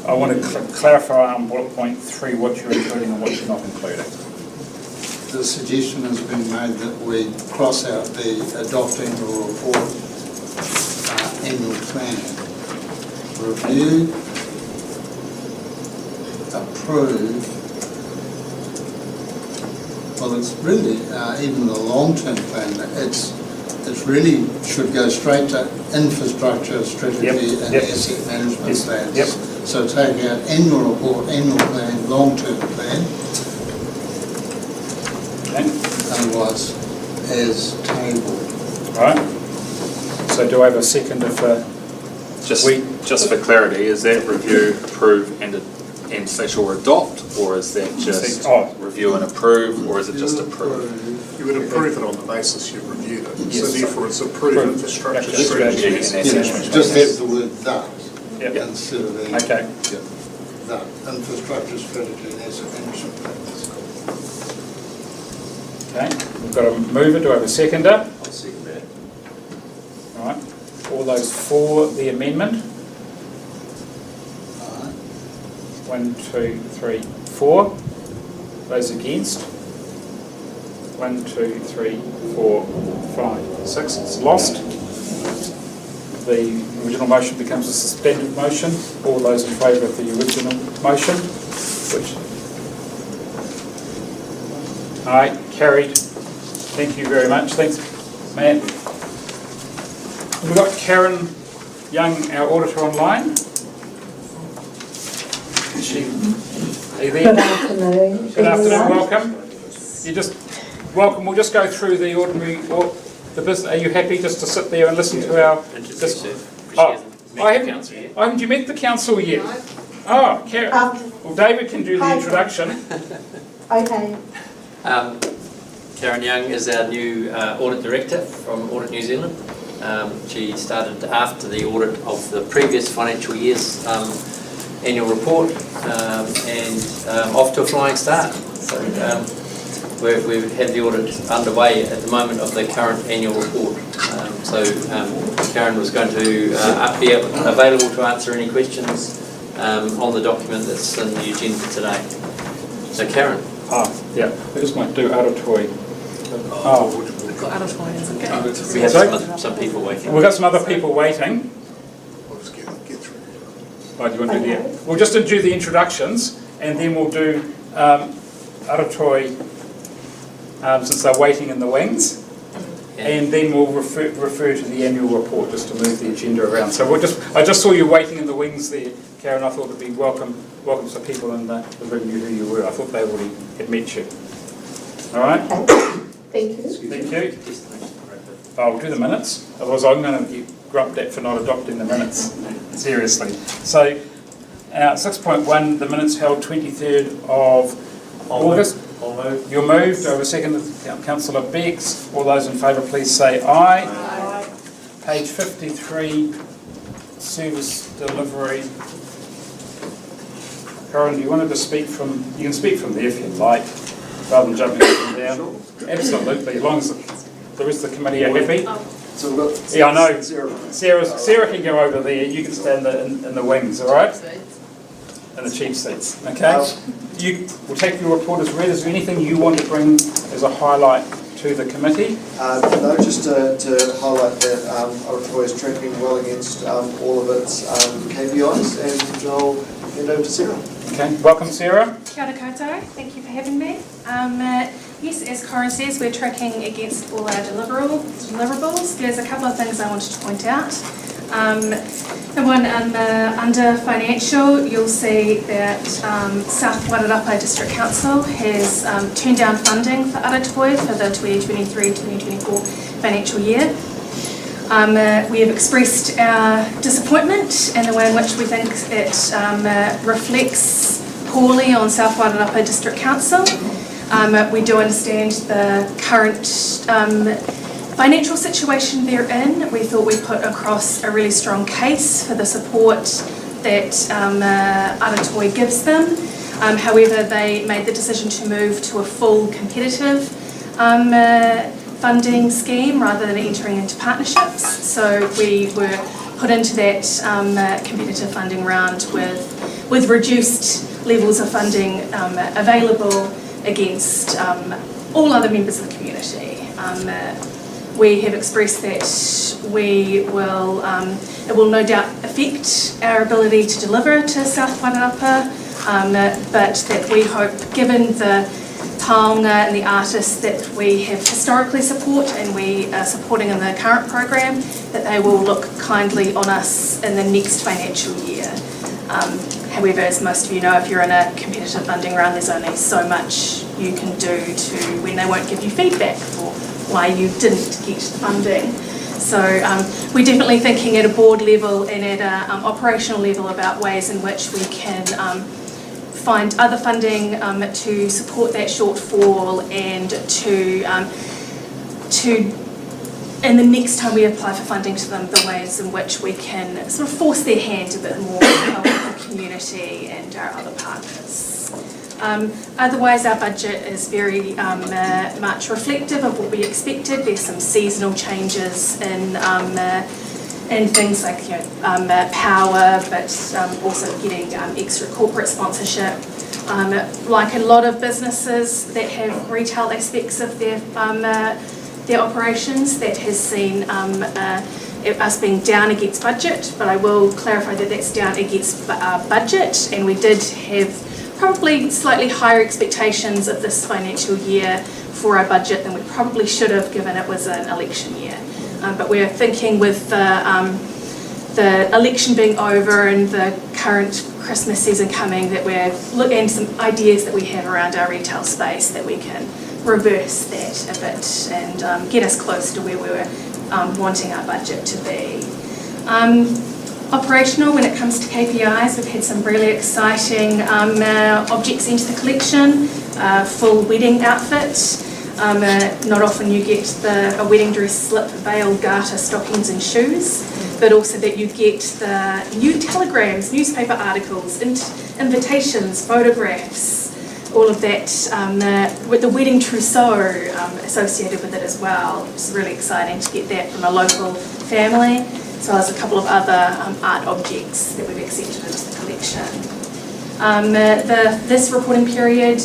I want to clarify on bullet point 3 what you're including and what you're not including. The suggestion has been made that we cross out the adopt annual report, annual plan, review, approve. Well, it's really, even the long-term plan, it's really should go straight to infrastructure strategy and asset management plans. Yep. So take out annual report, annual plan, long-term plan. Okay. Otherwise, as tabled. Right. So do I have a seconder for? Just for clarity, is that review, approve, and slash or adopt, or is that just review and approve, or is it just approve? You would approve it on the basis you've reviewed it. Yes. So therefore it's approved infrastructure strategy. and asset management Just plans. have the word that Yep. instead of the Okay. that infrastructure strategy and asset management plans. Okay, we've got a mover, do I have a seconder? I'll second that. All right, all those for the amendment? All right. 1, 2, 3, 4. Those against? 1, 2, 3, 4, 5, 6. It's lost. The original motion becomes a suspended motion. All those in favour of the original motion? Aye, carried. Thank you very much. Thanks, Matt. We've got Karen Young, our auditor, online. Is she, are you there? Good afternoon. Good afternoon, everyone. welcome. You just, welcome, we'll just go through the ordinary, or the business. Are you happy just to sit there and listen to our... Haven't you met the council yet? Oh, Karen. Well, David can do the introduction. Okay. Karen Young is our new audit director from Audit New Zealand. She started after the audit of the previous financial year's annual report and off to a flying start. So we have the audit underway at the moment of the current annual report. Karen was going to be available to answer any questions on the document that's in the agenda today. So Karen. Yeah, we just might do auditory. We've got auditory. We have some people waiting. We've got some other people waiting. We'll just get through it. Right, do you want to do the... We'll just do the introductions and then we'll do auditory since they're waiting in the wings. And then we'll refer to the annual report just to move the agenda around. So I just saw you waiting in the wings there, Karen. I thought it'd be welcome to people in the room knew who you were. I thought they already had met you. All right? Thank you. Thank you. Oh, we'll do the minutes. Otherwise I'm going to get grumped at for not adopting the minutes. Seriously. So 6.1, the minutes held 23rd of August. You're moved. Over second, Councillor Beggs. All those in favour, please say aye. Aye. Page 53, service delivery. Karen, do you wanted to speak from? You can speak from there if you'd like, rather than jumping up and down. Sure. Absolutely, as long as the rest of the committee are happy. So we've got Yeah, I know. Sarah. Sarah can go over there. You can stand in the wings. All right. In the cheap seats. Okay. We'll take your report as read. Is there anything you want to bring as a highlight to the committee? No, just to highlight that Auditory is tracking well against all of its KPIs, and I'll hand over to Sarah. Okay, welcome Sarah. Kia ora koutou, thank you for having me. Yes, as Corin says, we're tracking against all our deliverables. There's a couple of things I wanted to point out. The one under financial, you'll see that South Wairarapa District Council has turned down funding for Aratoi for the 2023-2024 financial year. We have expressed our disappointment in the way in which we think it reflects poorly on South Wairarapa District Council. We do understand the current financial situation they're in. We thought we put across a really strong case for the support that Aratoi gives them. However, they made the decision to move to a full competitive funding scheme rather than entering into partnerships. So we were put into that competitive funding round with reduced levels of funding available against all other members of the community. We have expressed that it will no doubt affect our ability to deliver to South Wairarapa, but that we hope, given the taonga and the artists that we have historically supported and we are supporting in the current program, that they will look kindly on us in the next financial year. However, as most of you know, if you're in a competitive funding round, there's only so much you can do when they won't give you feedback for why you didn't get the funding. So we're definitely thinking at a board level and at an operational level about ways in which we can find other funding to support that shortfall and and the next time we apply for funding to them, the ways in which we can sort of force their hand a bit more to help the community and our other partners. Otherwise, our budget is very much reflective of what we expected. There's some seasonal changes in things like power, but also getting extra corporate sponsorship. Like a lot of businesses that have retail aspects of their operations, that has seen us being down against budget, but I will clarify that that's down against budget, and we did have probably slightly higher expectations of this financial year for our budget than we probably should have, given it was an election year. But we're thinking with the election being over and the current Christmas season coming, that we're looking at some ideas that we have around our retail space that we can reverse that a bit and get us close to where we were wanting our budget to be. Operational, when it comes to KPIs, we've had some really exciting objects into the collection. Full wedding outfit. Not often you get a wedding dress, slip, veil, garter, stockings and shoes, but also that you get the new telegrams, newspaper articles, invitations, photographs, all of that, with the wedding trousseau associated with it as well. It's really exciting to get that from a local family, as well as a couple of other art objects that we've accepted into the collection. This reporting period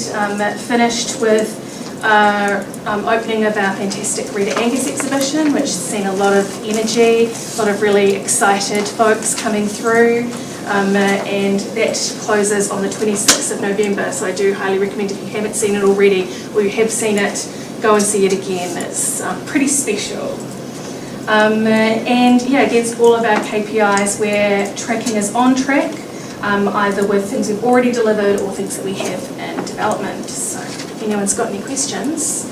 finished with opening of our fantastic Rita Angus exhibition, which has seen a lot of energy, a lot of really excited folks coming through, and that closes on the 26th of November, so I do highly recommend, if you haven't seen it already or you have seen it, go and see it again. It's pretty special. And yeah, against all of our KPIs, where tracking is on track, either with things we've already delivered or things that we have in development. So if anyone's got any questions,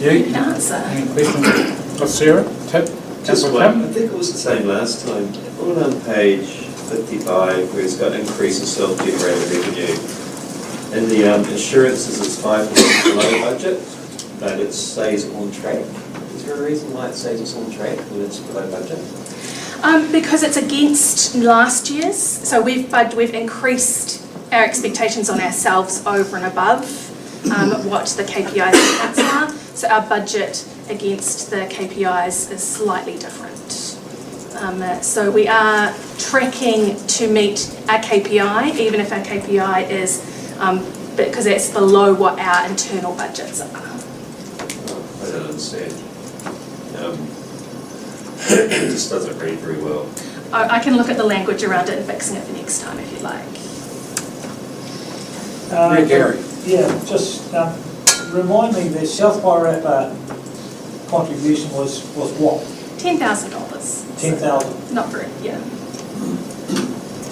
you can answer. Any questions? Oh, Sarah? Tip? Just one. I think it was the same last time. On page 55, where it's got increase in self-generated revenue, and the insurances is 5% below budget, but it stays on track. Is there a reason why it stays it's on track when it's below budget? Because it's against last year's, so we've increased our expectations on ourselves over and above what the KPIs are. So our budget against the KPIs is slightly different. So we are tracking to meet our KPI, even if our KPI is, because it's below what our internal budgets are. Oh, I don't understand. It just doesn't read very well. I can look at the language around it and fixing it for next time if you like. Gary. Yeah, just remind me, the South Wairarapa contribution was what? $10,000. 10,000? Not very, yeah.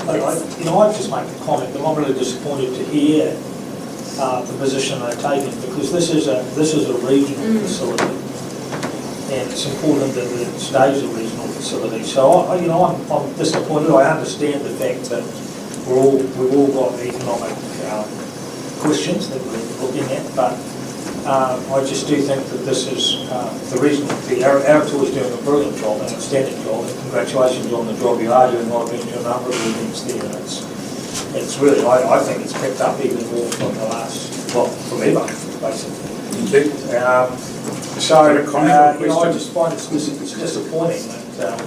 I'd just make a comment that I'm really disappointed to hear the position they're taking, because this is a regional facility, and it's important that it stays a regional facility. So I'm disappointed. I understand the fact that we've all got economic questions that we're looking at, but I just do think that this is the regional. Arator is doing a brilliant job, an outstanding job, and congratulations on the job you are doing. I've been to a number of events there, and it's really, I think it's picked up even more from the last, from ever, basically. Thank you. I just find it's disappointing that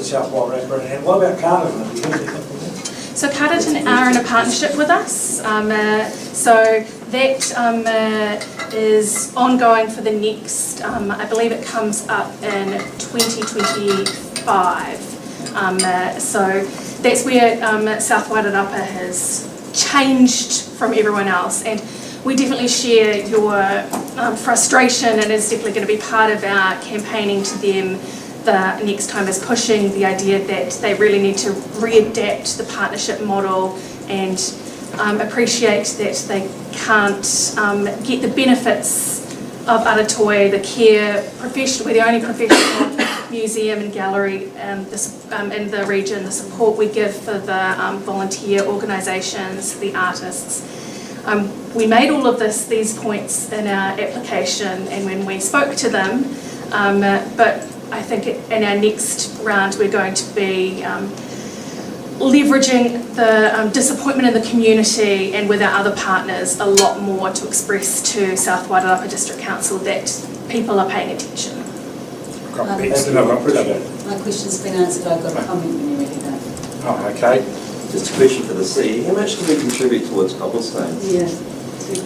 South Wairarapa, and what about Carterton? Have you heard anything from them? So Masterton are in a partnership with us. So that is ongoing for the next, I believe it comes up in 2025. So that's where South Wairarapa has changed from everyone else. And we definitely share your frustration, and it's definitely going to be part of our campaigning to them the next time, is pushing the idea that they really need to readapt the partnership model and appreciate that they can't get the benefits of Aratoi, the care professional. We're the only professional museum and gallery in the region, the support we give for the volunteer organisations, the artists. We made all of these points in our application and when we spoke to them, but I think in our next round we're going to be leveraging the disappointment in the community and with our other partners a lot more to express to South Wairarapa District Council that people are paying attention. My question's been answered. I've got a comment when you're ready though. Oh, okay. Just a question for the C. How much do we contribute towards cobblestone? Yeah.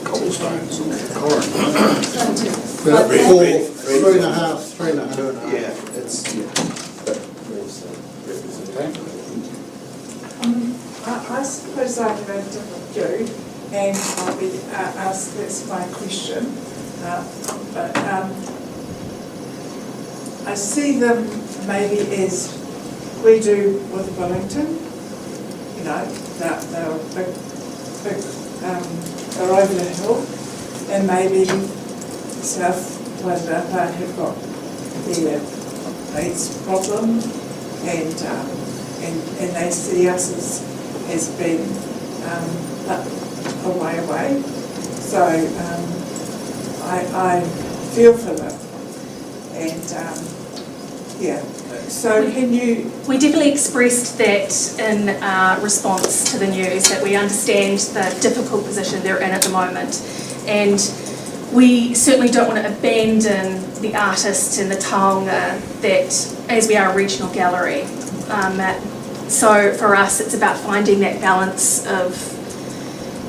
Cobblestones or About 3.5. Yeah, it's, I suppose I have a different view, and I'll be asked, that's my question. But I see them maybe as we do with Wellington. You know, they're big, they're over the hill, and maybe South Wairarapa have got their AIDS problem, and they see us as being a way away. So I feel for them, and yeah. So can you? We definitely expressed that in our response to the news, that we understand the difficult position they're in at the moment, and we certainly don't want to abandon the artists and the taonga that, as we are a regional gallery. So for us it's about finding that balance of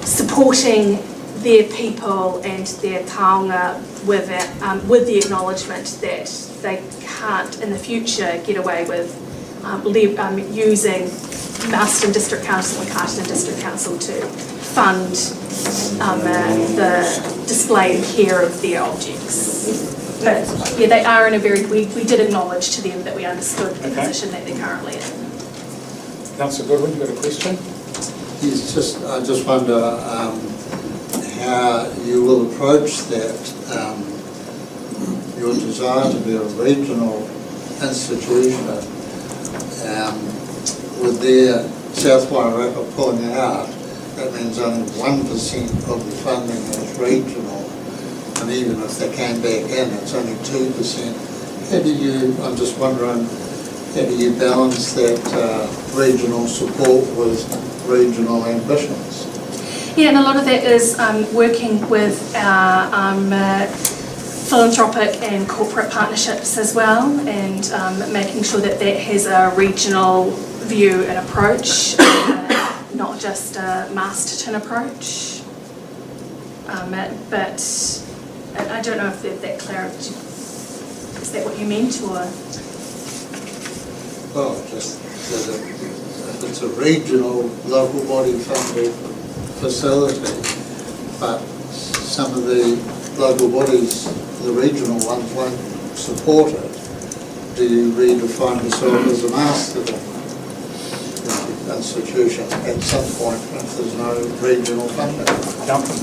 supporting their people and their taonga with the acknowledgement that they can't in the future get away with using Masterton District Council and Carterton District Council to fund the display and care of their objects. But yeah, they are in a very, we did acknowledge to them that we understood the position that they're currently in. Councillor Goodwin, you got a question? Yes, I just wonder how you will approach that, your desire to be a regional institution with their South Wairarapa pulling out. That means only 1% of the funding is regional, and even if they came back in, it's only 2%. How do you, I'm just wondering, how do you balance that regional support with regional ambitions? Yeah, and a lot of that is working with our philanthropic and corporate partnerships as well, and making sure that that has a regional view and approach, not just a Masterton approach. But I don't know if that clarity, is that what you meant, or? Well, just that if it's a regional, local body funded facility, but some of the local bodies, the regional ones, won't support it, do you redefine yourself as a Masterton institution at some point if there's no regional funding?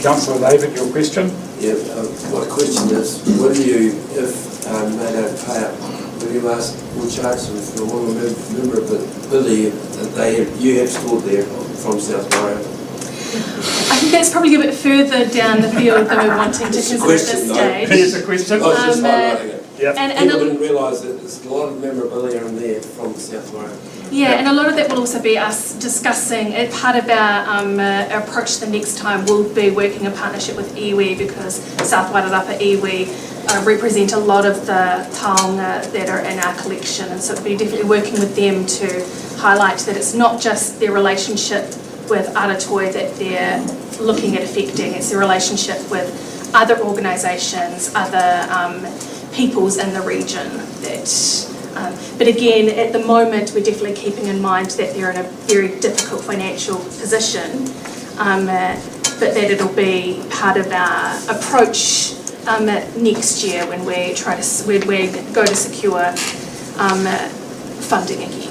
Councillor David, your question? Yeah, my question is, will you, if they don't pay up, will you ask, will charge them for one memorability that you have stored there from South Wales? I think that's probably a bit further down the field than we're wanting to consider at this stage. Here's a question. I was just highlighting it. Yep. And People didn't realise that there's a lot of memorabilia in there from South Wales. Yeah, and a lot of that will also be us discussing, part of our approach the next time will be working in partnership with iwi, because South Wairarapa iwi represent a lot of the taonga that are in our collection, and so it'll be definitely working with them to highlight that it's not just their relationship with Aratoi that they're looking at affecting, it's their relationship with other organisations, other peoples in the region that... but again, at the moment, we're definitely keeping in mind that they're in a very difficult financial position, but that it'll be part of our approach next year when we when we go to secure funding again.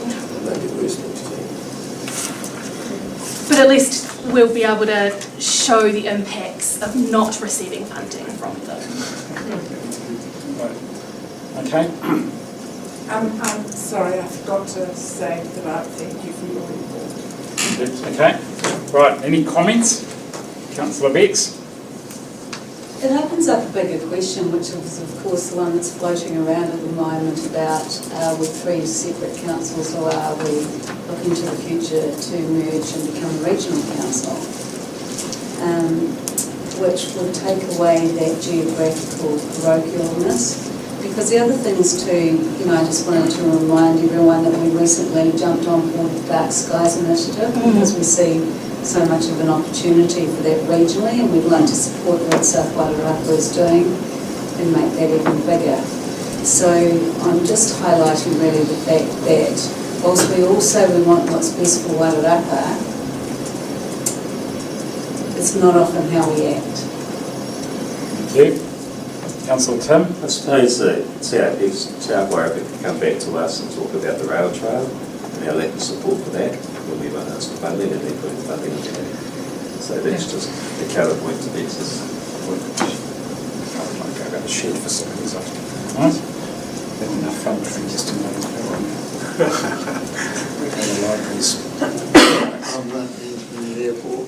But at least we'll be able to show the impacts of not receiving funding from them. Okay. I'm sorry, I forgot to say that I thank you for your report. Okay. Right, any comments? Councillor Bex? It opens up a bigger question, which is of course the one that's floating around at the moment about are we 3 separate councils or are we looking to the future to merge and become a regional council, which will take away that geographical parochialness. Because the other thing is too, I just wanted to remind everyone that we recently jumped on board the Dark Skies Initiative because we see so much of an opportunity for that regionally, and we'd like to support what South Wairarapa is doing and make that even bigger. So I'm just highlighting really the fact that whilst we want what's best for Wairarapa, it's not often how we act. Thank you. Councillor Tim? I suppose that South Wairarapa could come back to us and talk about the rail trail and our lack of support for that when we were asked for funding and then putting funding into that. So that's just a counterpoint to Bex's point. I might go about the shared facilities after. Right? There's enough funding just to know the libraries. I'm not in the airport.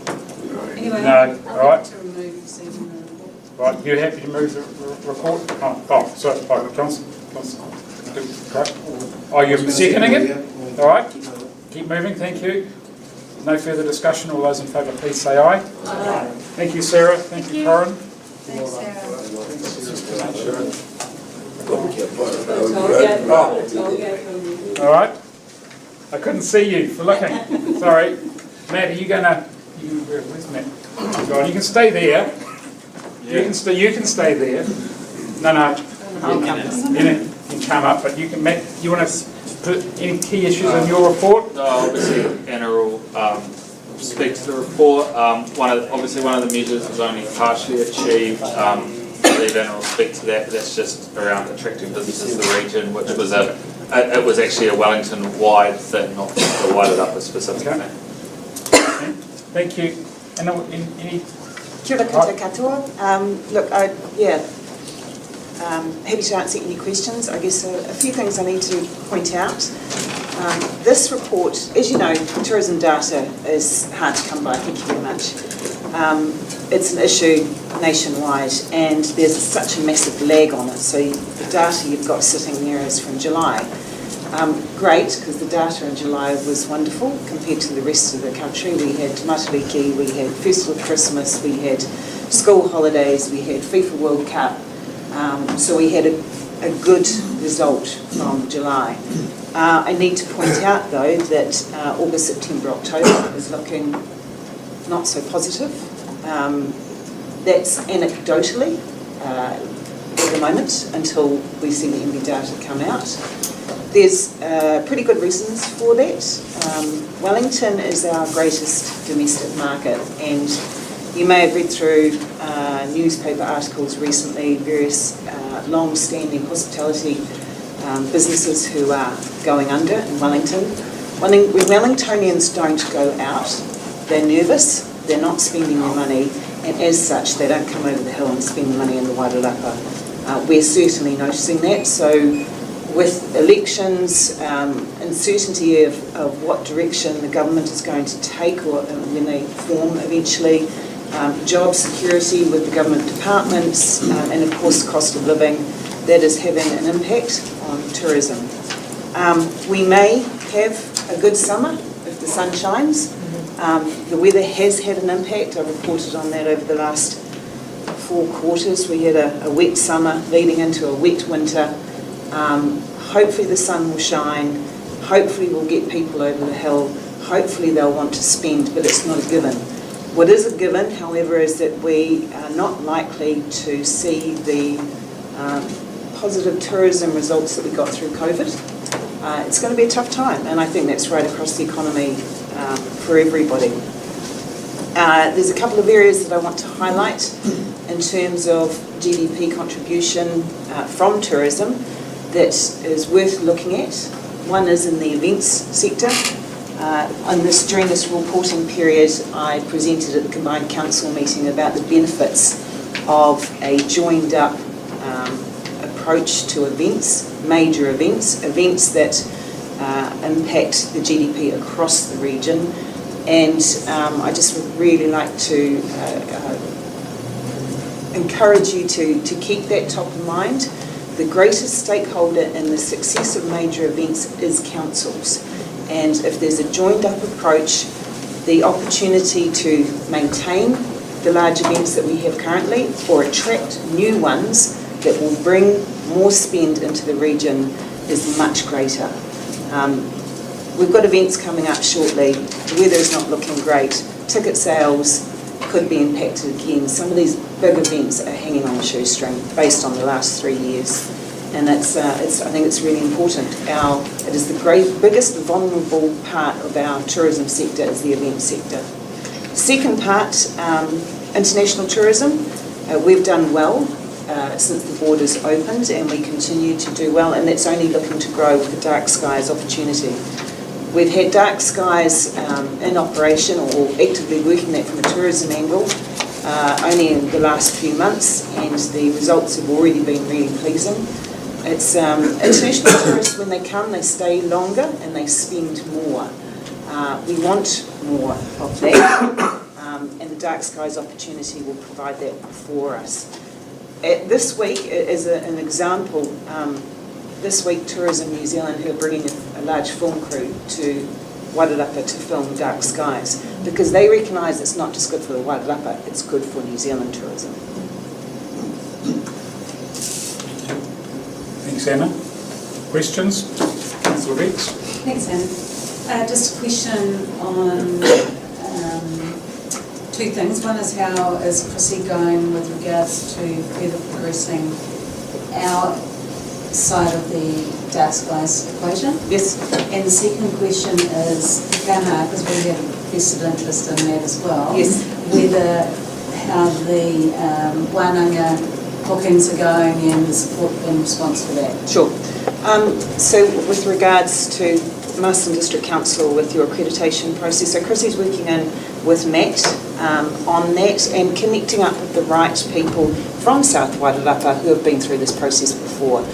Anyway, No, I'll right. to remove season the report. Right, you happy to move the report? Sorry, Councillor. Are you seconding it? All right, keep moving, thank you. No further discussion, all those in favour please say aye. Aye. Thank you, Sarah, thank you, Corin. Thanks, Sarah. All right, I couldn't see you for looking, sorry. Matt, are you gonna, where's Matt? God, you can stay there. You can stay there. No, you can come up, but you can, Matt, you want to put any key issues in your report? Obviously, Anna will speak to the report. One of the measures was only partially achieved. I believe Anna will speak to that. That's just around attracting businesses to the region, which was it was actually a Wellington-wide thing, not just a Wairarapa specific thing. Thank you. And any? Kia ora katoa. Happy to answer any questions. I guess a few things I need to point out. This report, as you know, tourism data is hard to come by, thank you very much. It's an issue nationwide and there's such a massive lag on it, so the data you've got sitting there is from July. Great, because the data in July was wonderful compared to the rest of the country. We had Matariki, we had Festival of Christmas, we had school holidays, we had FIFA World Cup. So we had a good result from July. I need to point out though that August, September, October is looking not so positive. That's anecdotally at the moment until we see the MB data come out. There's pretty good reasons for that. Wellington is our greatest domestic market and You may have read through newspaper articles recently, various long-standing hospitality businesses who are going under in Wellington. When Wellingtonians don't go out, they're nervous, they're not spending their money, and as such, they don't come over the hill and spend the money in the Wairarapa. We're certainly noticing that. So with elections, uncertainty of what direction the government is going to take or when they form eventually, job security with the government departments, and of course cost of living, that is having an impact on tourism. We may have a good summer if the sun shines. The weather has had an impact. I've reported on that over the last 4 quarters. We had a wet summer leading into a wet winter. Hopefully the sun will shine. Hopefully we'll get people over the hill. Hopefully they'll want to spend, but it's not a given. What is a given, however, is that we are not likely to see the positive tourism results that we got through COVID. It's going to be a tough time, and I think that's right across the economy for everybody. There's a couple of areas that I want to highlight in terms of GDP contribution from tourism that is worth looking at. One is in the events sector. During this reporting period, I presented at the Combined Council meeting about the benefits of a joined up approach to events, major events that impact the GDP across the region. And I just would really like to encourage you to keep that top of mind. The greatest stakeholder in the success of major events is councils. And if there's a joined up approach, the opportunity to maintain the large events that we have currently or attract new ones that will bring more spend into the region is much greater. We've got events coming up shortly. The weather is not looking great. Ticket sales could be impacted again. Some of these big events are hanging on a shoestring based on the last 3 years. And I think it's really important. It is the biggest vulnerable part of our tourism sector is the event sector. Second part, international tourism. We've done well since the borders opened, and we continue to do well, and that's only looking to grow with the Dark Skies opportunity. We've had Dark Skies in operation or actively working that from a tourism angle only in the last few months, and the results have already been really pleasing. It's international tourists, when they come, they stay longer and they spend more. We want more of that, and the Dark Skies opportunity will provide that for us. This week, as an example, this week Tourism New Zealand, who are bringing a large film crew to Wairarapa to film Dark Skies, because they recognise it's not just good for the Wairarapa, it's good for New Zealand tourism. Thanks, Anna. Questions? Councillor Rex? Thanks, Anna. Just a question on 2 things. One is, how is Chrissy going with regards to further progressing our side of the Dark Skies equation? Yes. And the second question is, Kaha, because we have vested interest in that as well. Yes. Whether how the wānanga bookings are going and the support in response for that. Sure. So with regards to Masterton District Council with your accreditation process, so Chrissy's working in with Matt on that and connecting up with the right people from South Wairarapa who have been through this process before.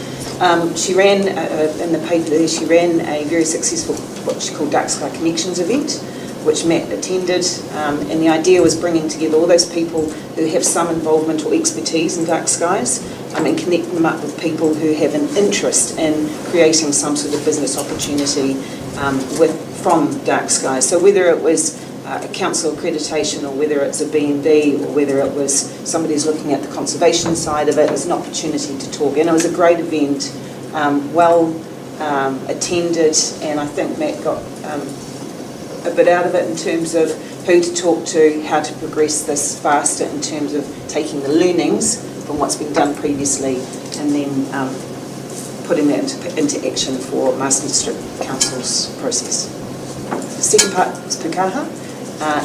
She ran, in the paper there, she ran a very successful, what she called Dark Sky Connections event, which Matt attended, and the idea was bringing together all those people who have some involvement or expertise in dark skies and connecting them up with people who have an interest in creating some sort of business opportunity from dark skies. So whether it was a council accreditation or whether it's a B&B or whether it was somebody who's looking at the conservation side of it, was an opportunity to talk. And it was a great event, well attended, and I think Matt got a bit out of it in terms of who to talk to, how to progress this faster in terms of taking the learnings from what's been done previously and then putting that into action for Masterton District Council's process. The second part is Pukaha,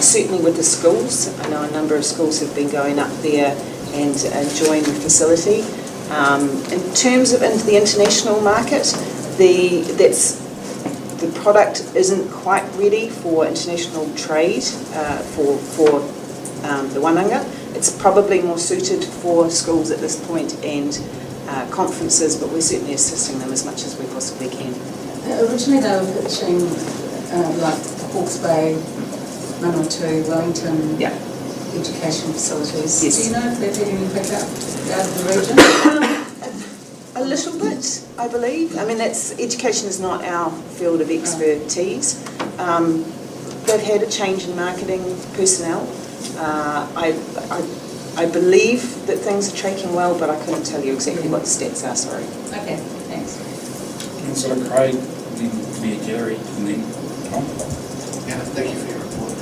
Certainly with the schools, I know a number of schools have been going up there and enjoying the facility. In terms of the international market, the product isn't quite ready for international trade for the Wananga. It's probably more suited for schools at this point and conferences, but we're certainly assisting them as much as we possibly can. Originally they were pitching like Hawke's Bay, Manawatu, Wellington education facilities. Yes. Do you know if they've had any pickup out of the region? A little bit, I believe. I mean, education is not our field of expertise. They've had a change in marketing personnel. I believe that things are tracking well, but I couldn't tell you exactly what the stats are, sorry. Okay, thanks. Councillor Craig, then Mayor Jerry, and then Tom. Yeah, thank you for your report.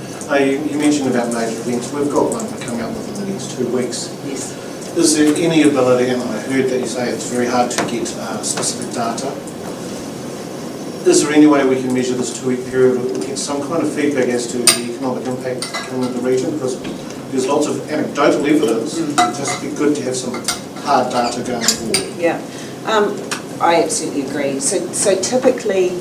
You mentioned about major events. We've got one coming up within the next 2 weeks. Yes. Is there any ability, and I heard that you say it's very hard to get specific data, is there any way we can measure this 2-week period or get some kind of feedback as to the economic impact coming in the region? Because there's lots of anecdotal evidence. It'd just be good to have some hard data going forward. Yeah, I absolutely agree. So typically,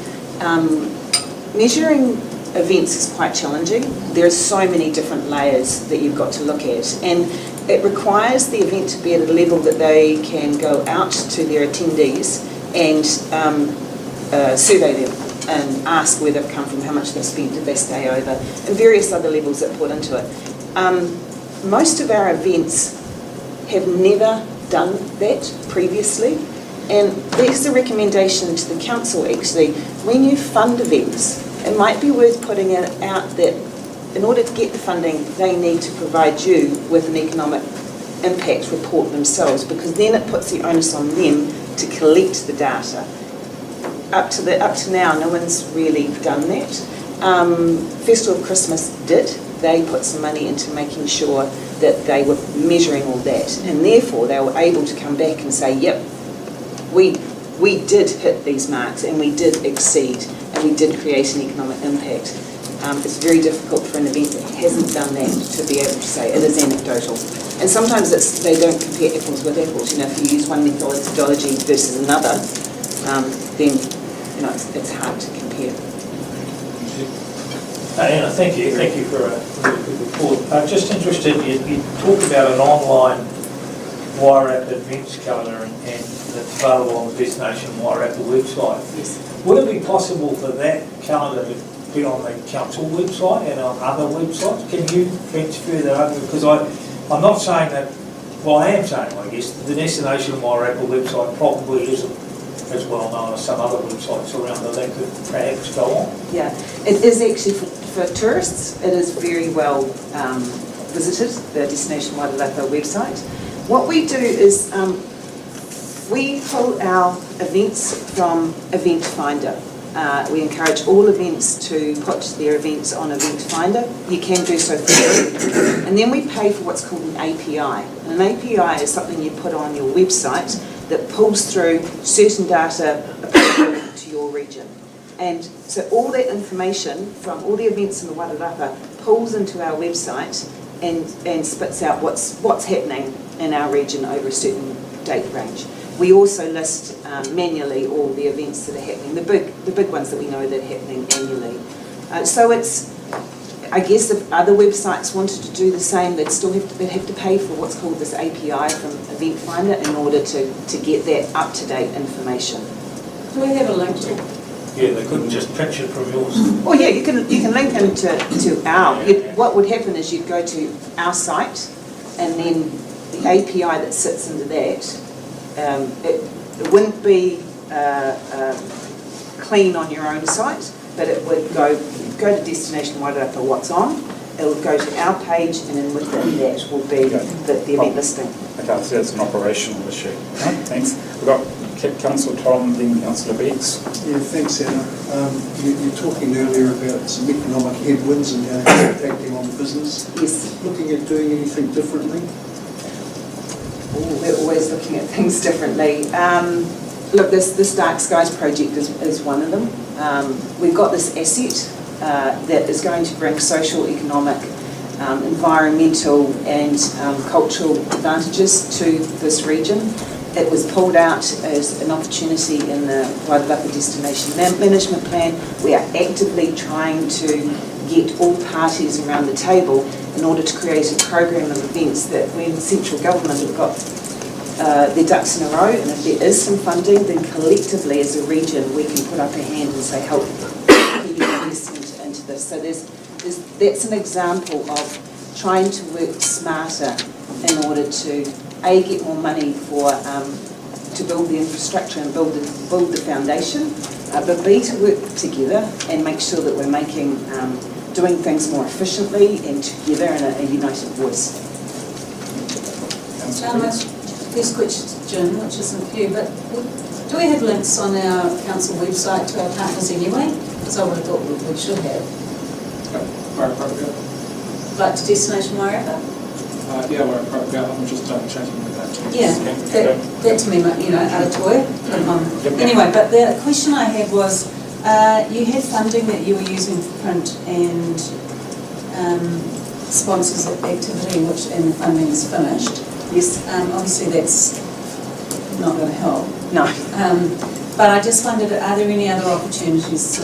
measuring events is quite challenging. There are so many different layers that you've got to look at, and it requires the event to be at a level that they can go out to their attendees and survey them and ask where they've come from, how much they've spent, did they stay over, and various other levels that put into it. Most of our events have never done that previously, and there's a recommendation to the council actually, when you fund events, it might be worth putting it out that in order to get the funding, they need to provide you with an economic impact report themselves, because then it puts the onus on them to collect the data. Up to now, no one's really done that. Festival of Christmas did. They put some money into making sure that they were measuring all that, and therefore they were able to come back and say, yep, we did hit these marks and we did exceed and we did create an economic impact. It's very difficult for an event that hasn't done that to be able to say it is anecdotal. And sometimes they don't compare apples with apples. You know, if you use one methodology versus another, then it's hard to compare. Anna, thank you for a really good report. I'm just interested, you talk about an online Wairarapa events calendar and that's available on the Destination Wairarapa website. Yes. Would it be possible for that calendar to be on the council website and on other websites? Can you transfer that over? Because I'm not saying that, well, I am saying, I guess, the Destination Wairarapa website probably isn't as well known as some other websites around that could perhaps go on. Yeah, it is actually for tourists, it is very well visited, the Destination Wairarapa website. What we do is we pull our events from Event Finder. We encourage all events to put their events on Event Finder. You can do so for free. And then we pay for what's called an API. And an API is something you put on your website that pulls through certain data applicable to your region. And so all that information from all the events in the Wairarapa pulls into our website and spits out what's happening in our region over a certain date range. We also list manually all the events that are happening, the big ones that we know that are happening annually. So it's, I guess if other websites wanted to do the same, they'd have to pay for what's called this API from Event Finder in order to get that up-to-date information. Do we have a link to it? Yeah, they couldn't just pinch it from yours. Oh yeah, you can link them to our. What would happen is you'd go to our site, and then the API that sits into that, it wouldn't be clean on your own site, but it would go to Destination Wairarapa what's on, it will go to our page, and then within that will be the event listing. Okay, so that's an operational issue. Right, thanks. We've got Councillor Tom, then Councillor Beeks. Yeah, thanks, Anna. You're talking earlier about some economic headwinds and how it's impacting on business. Yes. Looking at doing anything differently? We're always looking at things differently. Look, this Dark Skies project is one of them. We've got this asset that is going to bring social, economic, environmental and cultural advantages to this region. It was pulled out as an opportunity in the Wairarapa Destination Management Plan. We are actively trying to get all parties around the table in order to create a program of events that when central government have got their ducks in a row, and if there is some funding, then collectively as a region we can put up a hand and say help get investment into this. So that's an example of trying to work smarter in order to A, get more money for to build the infrastructure and build the foundation, but B, to work together and make sure that we're making doing things more efficiently and together in a united voice. This question, which isn't for you, but do we have links on our council website to our partners anyway? Because I would have thought we should have. Like to Destination Wairarapa? Yeah, we're appropriate. I'm just checking with that too. Yeah, that to me, out of toy. Anyway, but the question I had was, you had funding that you were using for print and sponsors activity, and the funding is finished. Yes. Obviously that's not going to help. No. But I just wondered, are there any other opportunities,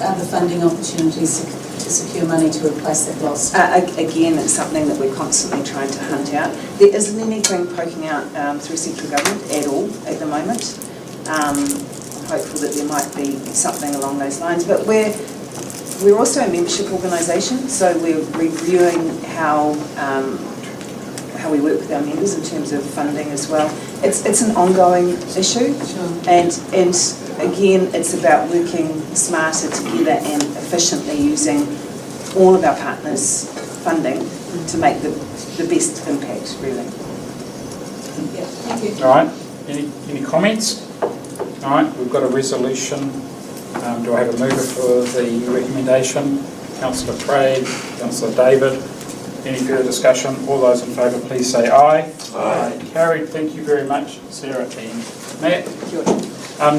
other funding opportunities to secure money to replace that loss? Again, it's something that we're constantly trying to hunt out. There isn't anything poking out through central government at all at the moment. I'm hopeful that there might be something along those lines, but we're also a membership organisation, so we're reviewing how we work with our members in terms of funding as well. It's an ongoing issue, and again, it's about working smarter together and efficiently using all of our partners' funding to make the best impact, really. Yeah, thank you. All right, any comments? All right, we've got a resolution. Do I have a mover for the recommendation? Councillor Craig, Councillor David. Any further discussion? All those in favour, please say aye. Aye. Carried. Thank you very much, Sarah and Matt.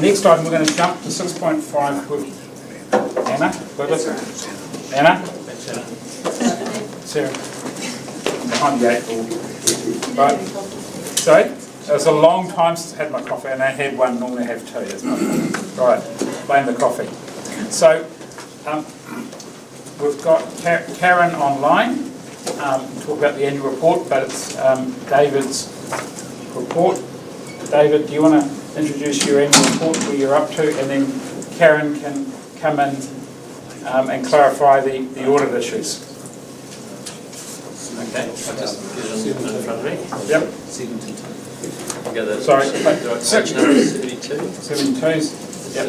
Next item, we're going to jump to 6.5 with Anna. Anna? Sarah. Behind the 8 ball. Right. Sorry? It was a long time since I had my coffee, and I had one, normally I have two. That's my fault. Right, blame the coffee. So, we've got Karen online. Talk about the annual report, but it's David's report. David, do you want to introduce your annual report, where you're up to, and then Karen can come in and clarify the audit issues. Okay, I'll just get in front of me. Yep. Sorry, page number 72. 72's. Yep.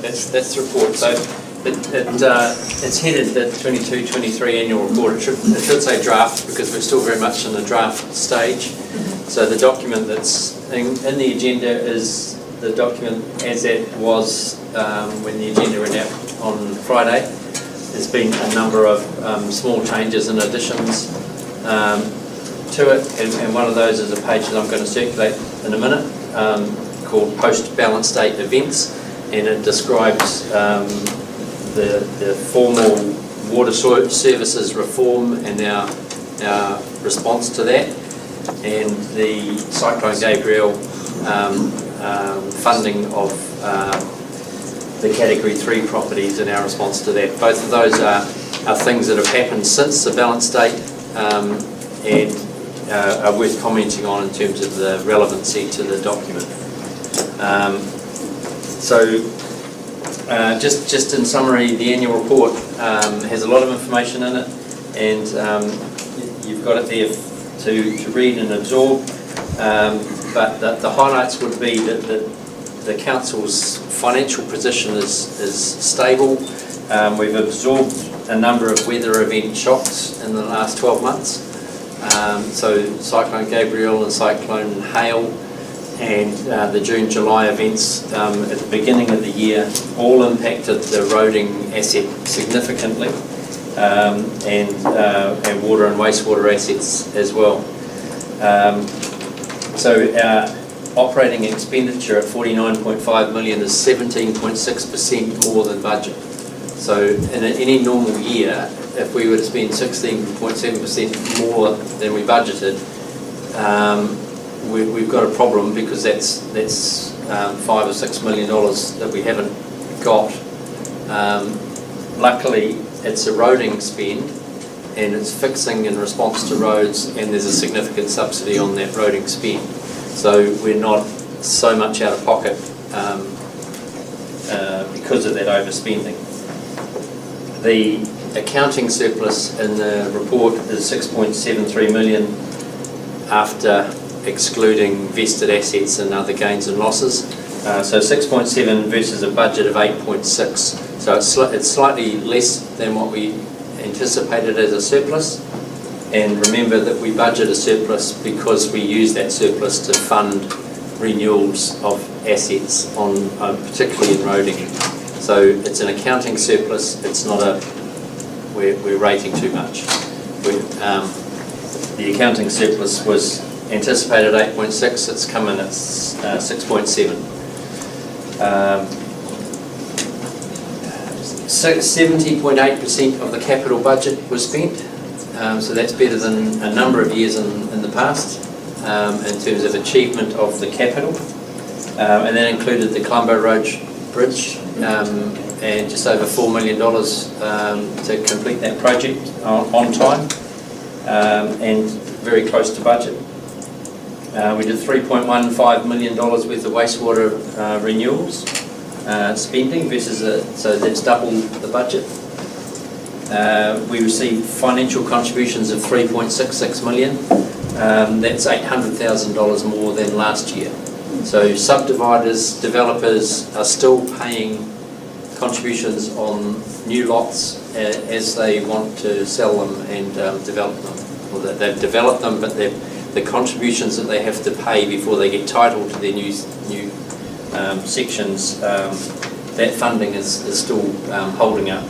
That's the report. So it's headed the 22-23 annual report. It should say draft because we're still very much in the draft stage. So the document that's in the agenda is the document as it was when the agenda went out on Friday. There's been a number of small changes and additions to it, and one of those is a page that I'm going to circulate in a minute called Post-Balance Date Events, and it describes the formal water services reform and our response to that, and the Cyclone Gabrielle funding of the Category 3 properties and our response to that. Both of those are things that have happened since the balance date and are worth commenting on in terms of the relevancy to the document. Just in summary, the annual report has a lot of information in it, and you've got it there to read and absorb, but the highlights would be that the council's financial position is stable. We've absorbed a number of weather event shocks in the last 12 months. So Cyclone Gabrielle and Cyclone Hale and the June-July events at the beginning of the year all impacted the roading asset significantly, and water and wastewater assets as well. So our operating expenditure at 49.5 million is 17.6% more than budget. So in any normal year, if we were to spend 16.7% more than we budgeted, we've got a problem, because that's $5 or $6 million that we haven't got. Luckily, it's eroding spend, and it's fixing in response to roads, and there's a significant subsidy on that roading spend. So we're not so much out of pocket because of that overspending. The accounting surplus in the report is 6.73 million after excluding vested assets and other gains and losses. So 6.7 versus a budget of 8.6. So it's slightly less than what we anticipated as a surplus. And remember that we budget a surplus because we use that surplus to fund renewals of assets, on particularly in roading. So it's an accounting surplus. It's not we're rating too much. The accounting surplus was anticipated 8.6. It's come in at 6.7. 70.8% of the capital budget was spent. So that's better than a number of years in the past in terms of achievement of the capital. And that included the Colombo Road Bridge, and just over $4 million to complete that project on time, and very close to budget. We did $3.15 million worth of wastewater renewals spending versus so that's double the budget. We received financial contributions of $3.66 million. That's $800,000 more than last year. So subdividers, developers are still paying contributions on new lots as they want to sell them and develop them. Or that they've developed them, but the contributions that they have to pay before they get title to their new sections, that funding is still holding up.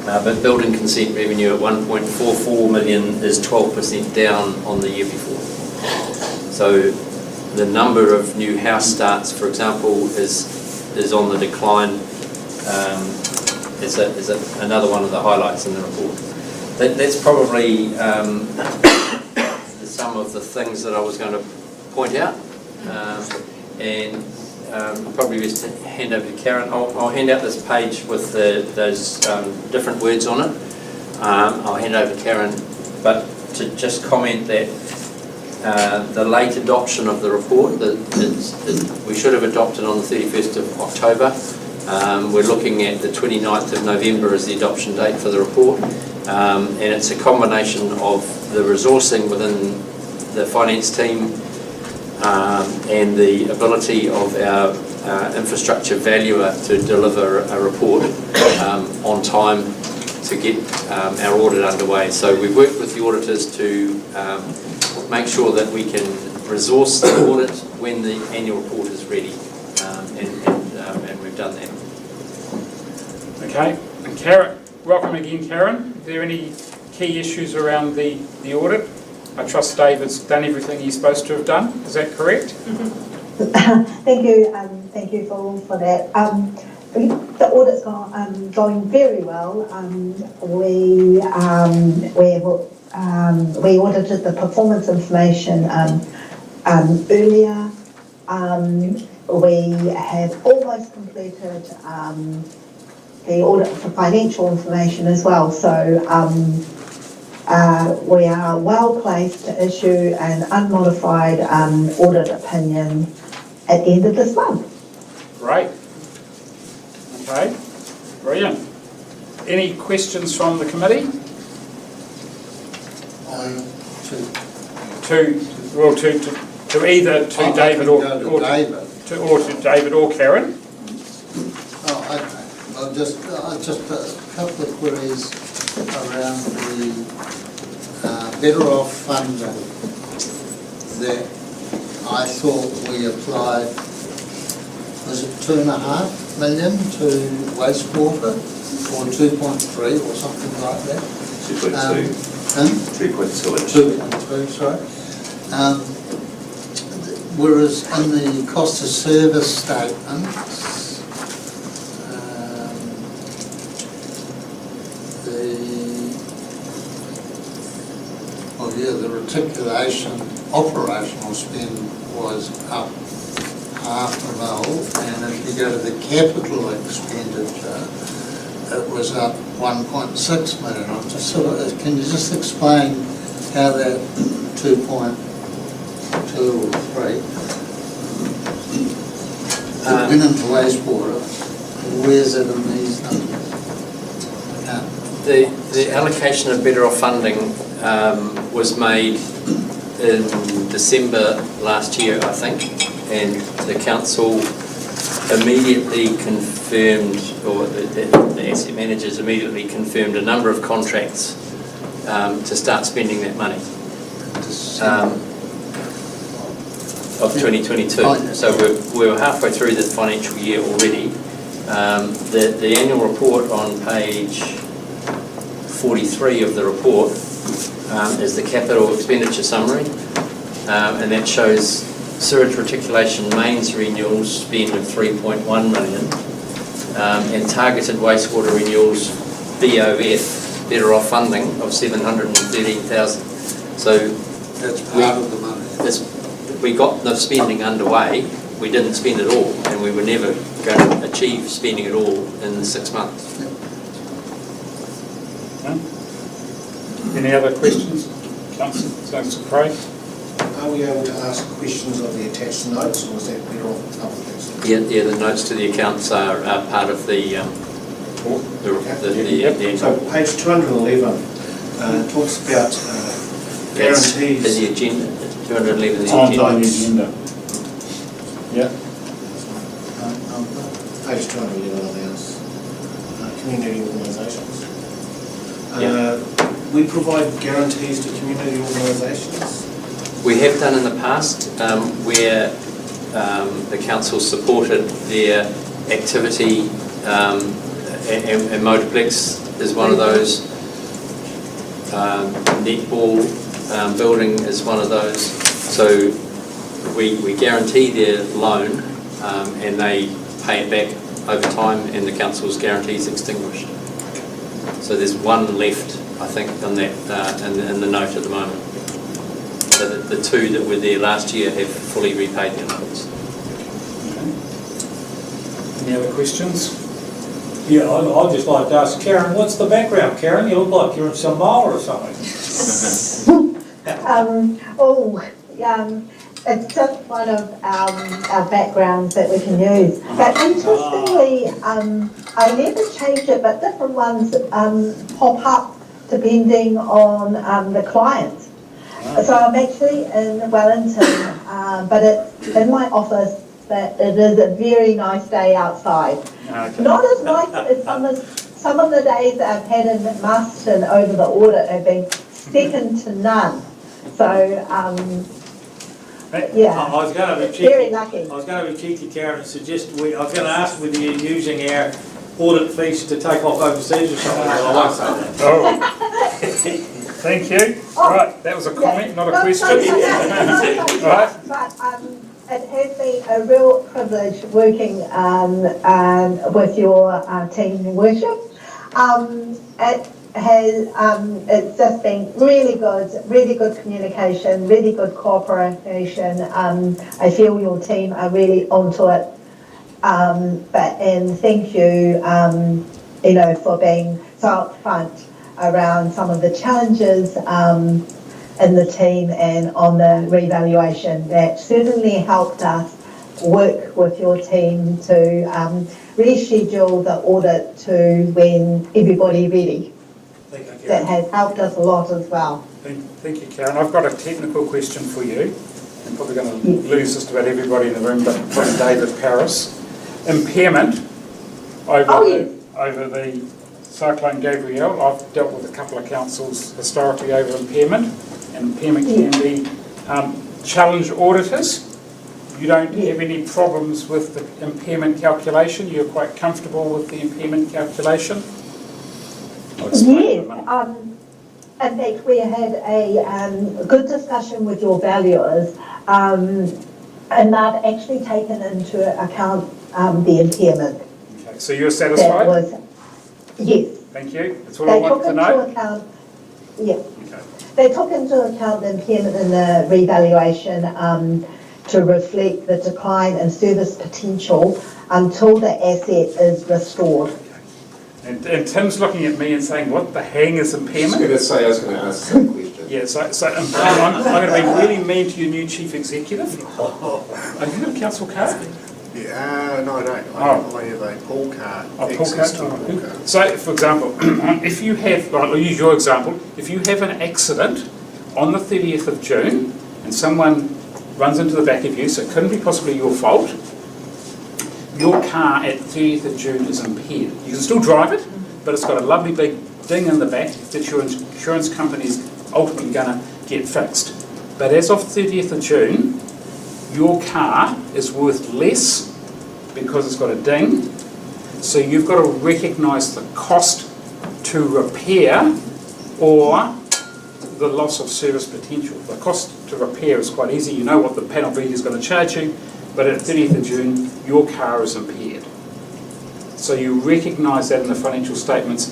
But building consent revenue at 1.44 million is 12% down on the year before. So the number of new house starts, for example, is on the decline. Is another one of the highlights in the report. That's probably some of the things that I was going to point out, and probably just hand over to Karen. I'll hand out this page with those different words on it. I'll hand over to Karen, but to just comment that the late adoption of the report, we should have adopted on the 31st of October. We're looking at the 29th of November as the adoption date for the report, and it's a combination of the resourcing within the finance team and the ability of our infrastructure valuer to deliver a report on time to get our audit underway. So we've worked with the auditors to make sure that we can resource the audit when the annual report is ready, and we've done that. Okay, and Karen, welcome again, Karen. Are there any key issues around the audit? I trust David's done everything he's supposed to have done. Is that correct? Thank you for that. The audit's going very well. We audited the performance information earlier. We have almost completed the audit for financial information as well. So we are well placed to issue an unmodified audit opinion at the end of this month. Great. Okay, brilliant. Any questions from the committee? To either to David or David or Karen. Oh, okay. Just a couple of queries around the better off funding that I thought we applied. Was it 2.5 million to wastewater, or 2.3 or something like that? 2.2. 2.2, sorry. Whereas in the cost of service statements, year, the reticulation operational spend was up $500,000, and if you go to the capital expenditure, it was up 1.6 million. I'm just sort of, can you just explain how that 2.2 or 3 went into wastewater? Where's it in these numbers? The allocation of better off funding was made in December last year, I think, and the council immediately confirmed, or the asset managers immediately confirmed a number of contracts to start spending that money of 2022. So we're halfway through the financial year already. The annual report on page 43 of the report is the capital expenditure summary, and that shows sewage reticulation mains renewals spend of 3.1 million and targeted wastewater renewals BOF, better off funding, of 713,000. So that's part of the money. We got the spending underway. We didn't spend it all, and we were never going to achieve spending it all in 6 months. Any other questions? Councillor Craig? Are we able to ask questions of the attached notes, or is that better off public access? Yeah, the notes to the accounts are part of the So page 211 talks about guarantees. Is the agenda, 211 is on the the agenda. agenda. Yeah. Page 211 on ours. Community organisations. We provide guarantees to community organisations. We have done in the past where the council supported their activity, and Motorplex is one of those, netball building is one of those. So we guarantee their loan and they pay it back over time, and the council's guarantee is extinguished. So there's one left, I think, on that in the note at the moment. So the two that were there last year have fully repaid their loans. Okay. Any other questions? Yeah, I'd just like to ask Karen, what's the background? Karen, you look like you're in Samoa or something. It's just one of our backgrounds that we can use. But interestingly, I never change it, but different ones pop up depending on the client. So I'm actually in Wellington, but it's in my office. That it is a very nice day outside. Okay. Not as nice as some of the days that I've had in Masterton over the audit have been second to none. So, yeah, I was going to be cheeky. very lucky. I was going to be cheeky, Karen, and suggest I was going to ask whether you're using our audit fees to take off overseas or something. I won't say that. Oh. Thank you. Right, that was a comment, not a question. Right. But it has been a real privilege working with your team in worship. It's just been really good communication, really good cooperation. I feel your team are really onto it. And thank you, for being so upfront around some of the challenges in the team and on the revaluation. That certainly helped us work with your team to reschedule the audit to when everybody ready. Thank you, Karen. That has helped us a lot as well. Thank you, Karen. I've got a technical question for you. I'm probably going to lose just about everybody in the room, but from David Paris. Impairment over the Cyclone Gabrielle. I've dealt with a couple of councils historically over impairment, and impairment can be challenge auditors. You don't have any problems with the impairment calculation. You're quite comfortable with the impairment calculation. Yes. In fact, we had a good discussion with your valuers, and they've actually taken into account the impairment. Okay, so you're satisfied? Yes. Thank you. That's what I wanted to know. Yeah. Okay. They took into account the impairment in the revaluation to reflect the decline in service potential until the asset is restored. And Tim's looking at me and saying, what the hang is impairment? I was going to ask the same question. Yeah, so I'm going to be really mean to your new chief executive. Are you got a council card? Yeah, no, I don't. I have a pool card. Oh, pool access card? to a pool card. So, for example, if you have, I'll use your example, if you have an accident on the 30th of June and someone runs into the back of you, so it couldn't be possibly your fault, your car at 30th of June is impaired. You can still drive it, but it's got a lovely big ding in the back that your insurance company is ultimately going to get fixed. But as of 30th of June, your car is worth less because it's got a ding. So you've got to recognise the cost to repair or the loss of service potential. The cost to repair is quite easy. You know what the panel beater is going to charge you, but at 30th of June, your car is impaired. So you recognise that in the financial statements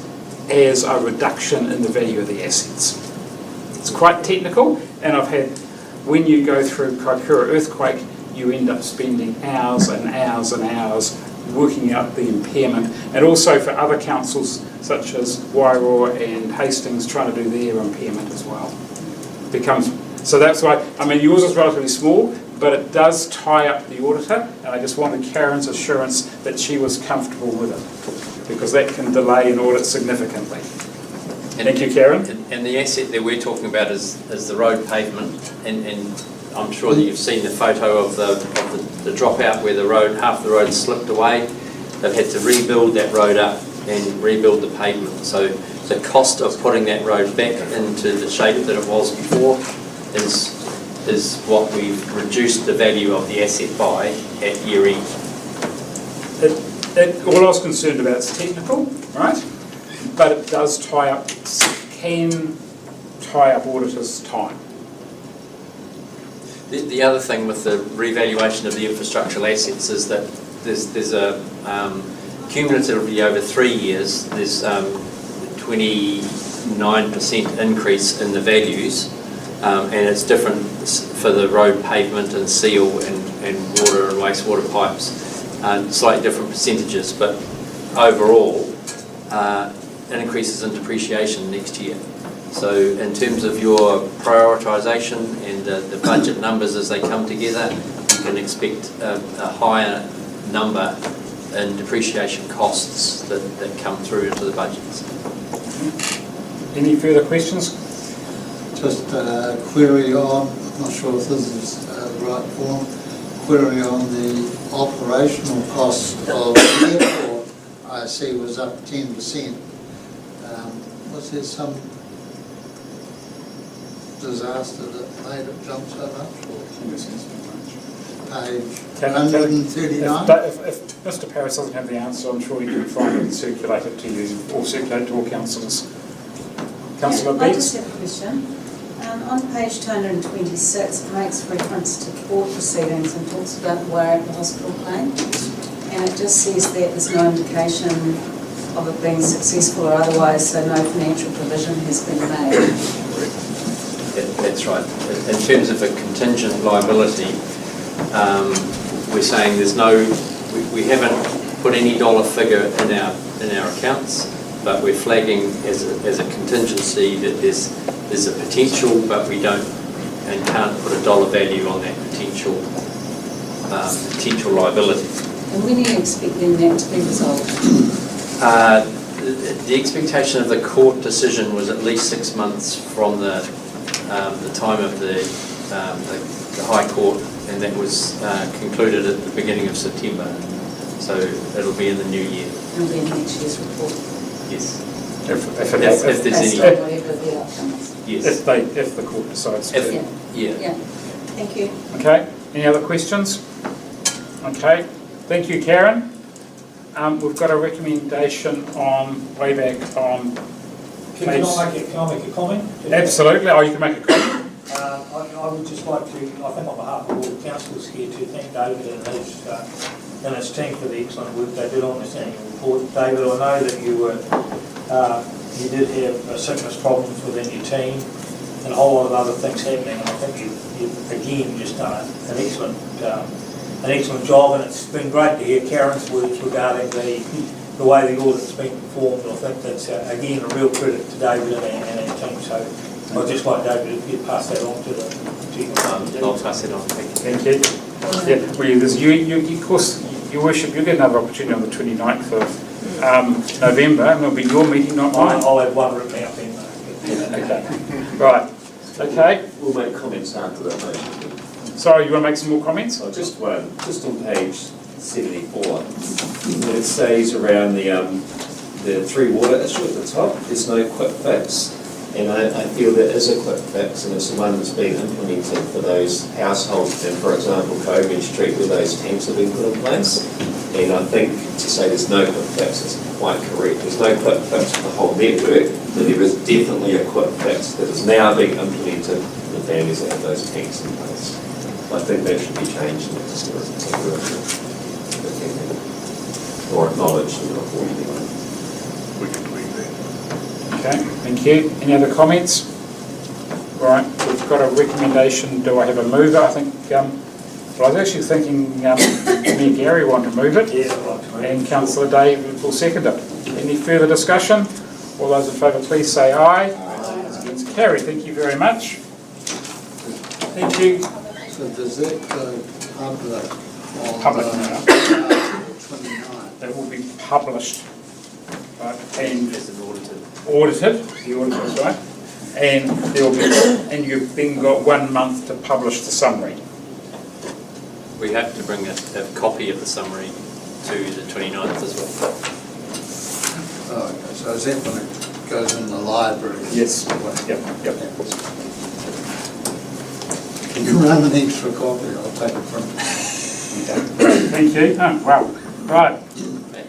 as a reduction in the value of the assets. It's quite technical, and I've had, when you go through Kaikoura earthquake, you end up spending hours and hours and hours working out the impairment, and also for other councils such as Wairoa and Hastings trying to do their impairment as well. So that's why, I mean, yours is relatively small, but it does tie up the auditor, and I just wanted Karen's assurance that she was comfortable with it, because that can delay an audit significantly. Thank you, Karen. And the asset that we're talking about is the road pavement, and I'm sure that you've seen the photo of the dropout where half the road slipped away. They've had to rebuild that road up and rebuild the pavement. So the cost of putting that road back into the shape that it was before is what we've reduced the value of the asset by at year end. All I was concerned about is technical, right? But it does can tie up auditors' time. The other thing with the revaluation of the infrastructural assets is that there's a cumulatively over 3 years, there's 29% increase in the values, and it's different for the road pavement and seal and water and wastewater pipes, slightly different percentages, but overall increases in depreciation next year. So in terms of your prioritisation and the budget numbers as they come together, you can expect a higher number in depreciation costs that come through into the budgets. Any further questions? Just a query on, I'm not sure if this is the right form, query on the operational cost of the airport, I see was up 10%. Was there some disaster that made it jump so much? Page 139? If Mr. Paris doesn't have the answer, I'm sure he can find it and circulate it to you, or circulate to all councillors. Councillor I Beats? just have a question. On page 226, it makes reference to court proceedings and talks about the Wairarapa Hospital claim, and it just says that there's no indication of it being successful or otherwise, so no financial provision has been made. That's right. In terms of a contingent liability, we're saying there's we haven't put any dollar figure in our accounts, but we're flagging as a contingency that there's a potential, but we don't and can't put a dollar value on that potential liability. And when are you expecting that to be resolved? The expectation of the court decision was at least 6 months from the time of the High Court, and that was concluded at the beginning of September. So it'll be in the new year. It'll be in next year's report. Yes. If If the court decides to. Yeah. Thank you. Okay, any other questions? Okay, thank you, Karen. We've got a recommendation on, way back on Can I make a comment? Absolutely, you can make a comment. I would just like to, I think on behalf of all the councillors here, to thank David and his team for the excellent work they did on this annual report. David, I know that you were you did have sickness problems within your team and a whole lot of other things happening. And I think you've again just done an excellent job, and it's been great to hear Karen's words regarding the way the audit's been performed. I think that's, again, a real credit to David and our team. So I'd just like David, if you'd pass that on to the I'll pass it on. Thank you. Yeah, well, of course, Your Worship, you'll get another opportunity on the 29th of November, and it'll be your meeting, not mine. I'll have one written out then. Okay. Right. Okay. We'll make comments after that motion. Sorry, you want to make some more comments? Oh, just one, just on page 74. It says around the three water issue at the top, there's no quick fix. And I feel there is a quick fix, and it's the one that's been implemented for those households, and for example, Coburn Street, where those tanks have been put in place. And I think to say there's no quick fix is quite correct. There's no quick fix for the whole network, but there is definitely a quick fix that is now being implemented for the families that have those tanks in place. I think that should be changed and just or acknowledged in the report. We can tweak that. Okay, thank you. Any other comments? Right, we've got a recommendation. Do I have a mover? I think, well, I was actually thinking me and Gary want to move it. Yeah, I'd like to move it. And Councillor Dave will second it. Any further discussion? All those in favour, please say aye. Aye. It's carried. Thank you very much. Thank you. So does that go public on Public the now. 29th? They will be published, right, and As an audited. audited, the auditors, right? And there will be, and you've then got 1 month to publish the summary. We have to bring a copy of the summary to the 29th as well. Oh, okay. So is that when it goes in the library? Yes. Yep. Can you run an extra copy? I'll take it from you. Thank you. Oh, wow. Right.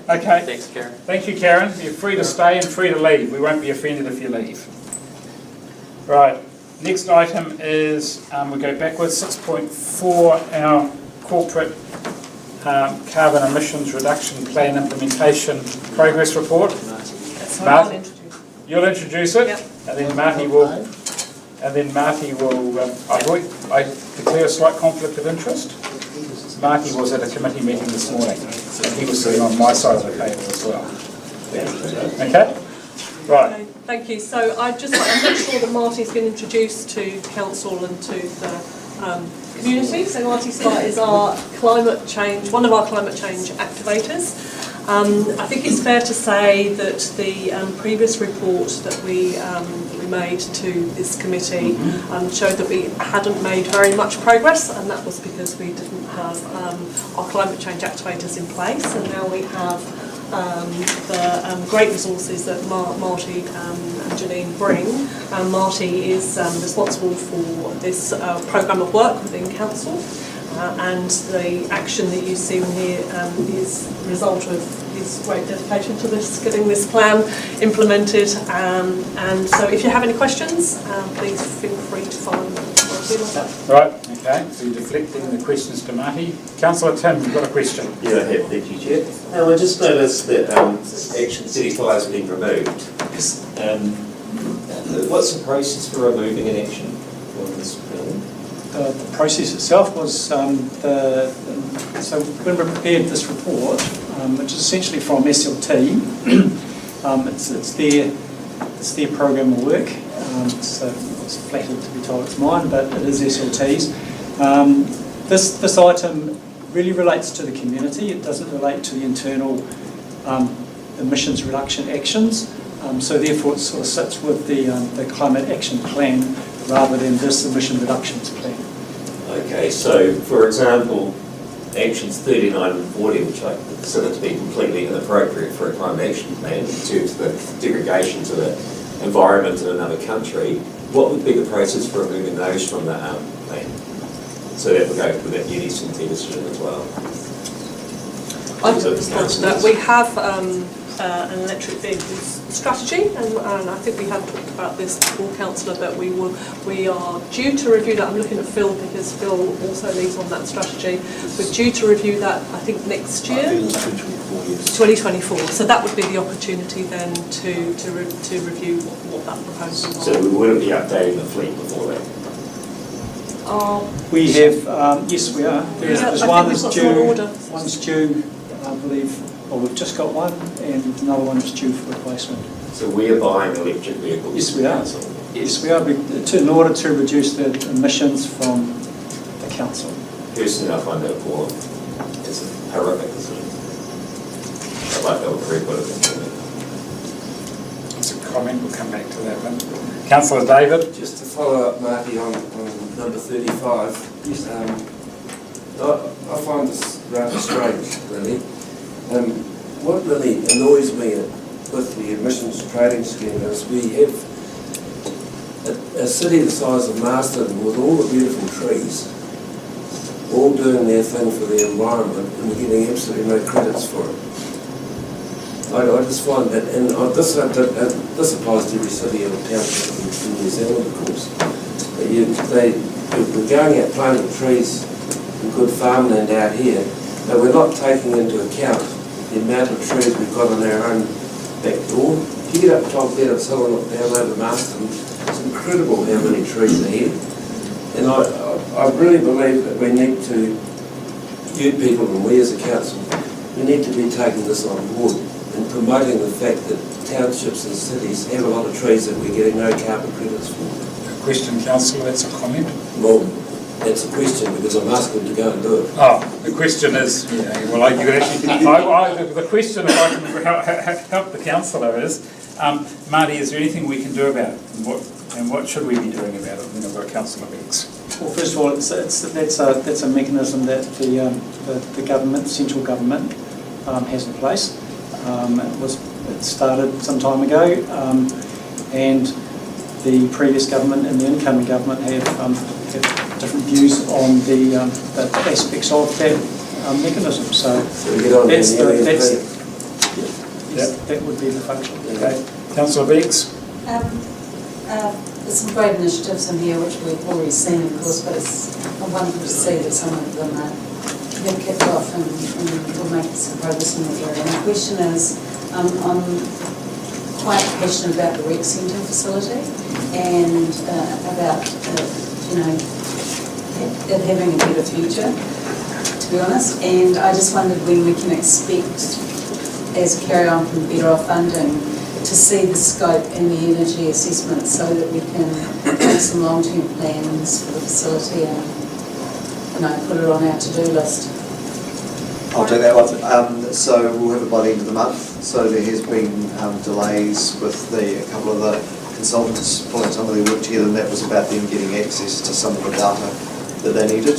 Okay. Thanks, Karen. Thank you, Karen. You're free to stay and free to leave. We won't be offended if you leave. Right. Next item is, we go backwards, 6.4, our corporate carbon emissions reduction plan implementation progress report. Marty, you'll introduce it, Yep. and then Marty will. I declare a slight conflict of interest. Marty was at a committee meeting this morning, and he was sitting on my side of the table as well. Okay? Right. Okay, thank you. So I'm not sure that Marty's been introduced to council and to the community. So Marty Scott is our climate change, one of our climate change activators. I think it's fair to say that the previous report that we made to this committee showed that we hadn't made very much progress, and that was because we didn't have our climate change activators in place, and now we have the great resources that Marty and Janine bring. Marty is responsible for this programme of work within council, and the action that you see here is the result of his great dedication to this, getting this plan implemented. And so if you have any questions, please feel free to follow Marty and myself. Right, okay, so you're deflecting the questions to Marty. Councillor Tim, you've got a question. Yeah, I have, thank you, Chair. I just noticed that Action 35 has been removed. What's the process for removing an action from this plan? The process itself was, so when we prepared this report, which is essentially from SLT, it's their program of work, so I was flattered to be told it's mine, but it is SLT's. This item really relates to the community. It doesn't relate to the internal emissions reduction actions, so therefore it sort of sits with the climate action plan rather than this emission reductions plan. Okay, so for example, actions 39 and 40, which I consider to be completely inappropriate for a climate action plan in terms of the degradation to the environment in another country, what would be the process for removing those from the plan? So that would go with that UDCT decision as well. I can respond to that. We have an electric vehicles strategy, and I think we have talked about this before, Councillor, but we are due to review that. I'm looking at Phil because Phil also leads on that strategy. We're due to review that, I think, next year. 2024. So that would be the opportunity then to review what that proposal was. So we wouldn't be updating the fleet before that? We have, yes, we are. There's one that's due, one's due, I believe, well, we've just got one, and another one is due for replacement. So we are buying electric vehicles? Yes, we are. Yes, we are, in order to reduce the emissions from the council. Personally, I find that appalling. It's a horrific decision. I'd like to agree with it. It's a comment, we'll come back to that one. Councillor David? Just to follow up, Marty, on number 35. Yes. I find this rather strange, really. What really annoys me with the emissions trading scheme is we have a city the size of Masterton with all the beautiful trees, all doing their thing for the environment, and we're getting absolutely no credits for it. I just find that, and this applies to every city and township in New Zealand, of course. We're going out planting trees and good farmland out here, but we're not taking into account the amount of trees we've got on our own back door. If you get up top there and someone look down over Masterton, it's incredible how many trees are here. And I really believe that we need to, you people and we as a council, we need to be taking this on board and promoting the fact that townships and cities have a lot of trees that we're getting no carbon credits for. A question, Councillor, that's a comment? Well, that's a question because I'm asking them to go and do it. Oh, the question is, well, you could actually, the question, if I can help the councillor, is, Marty, is there anything we can do about it? And what should we be doing about it? Then I've got Councillor Beeks. Well, first of all, that's a mechanism that the government, central government, has in place. It started some time ago, and the previous government and the incoming government have different views on the aspects of that mechanism. So that would be the function. Okay. Councillor Beeks. There's some great initiatives in here which we've already seen, of course, but it's wonderful to see that some of them have kicked off and will make some progress in that area. And the question is, I'm quite passionate about the rec centre facility and about it having a better future, to be honest. And I just wondered when we can expect, as a carry-on from Better Off funding, to see the scope and the energy assessment so that we can make some long-term plans for the facility and put it on our to-do list. I'll do that one. So we'll have it by the end of the month. So there has been delays with a couple of the consultants pulling some of their work together, and that was about them getting access to some of the data that they needed.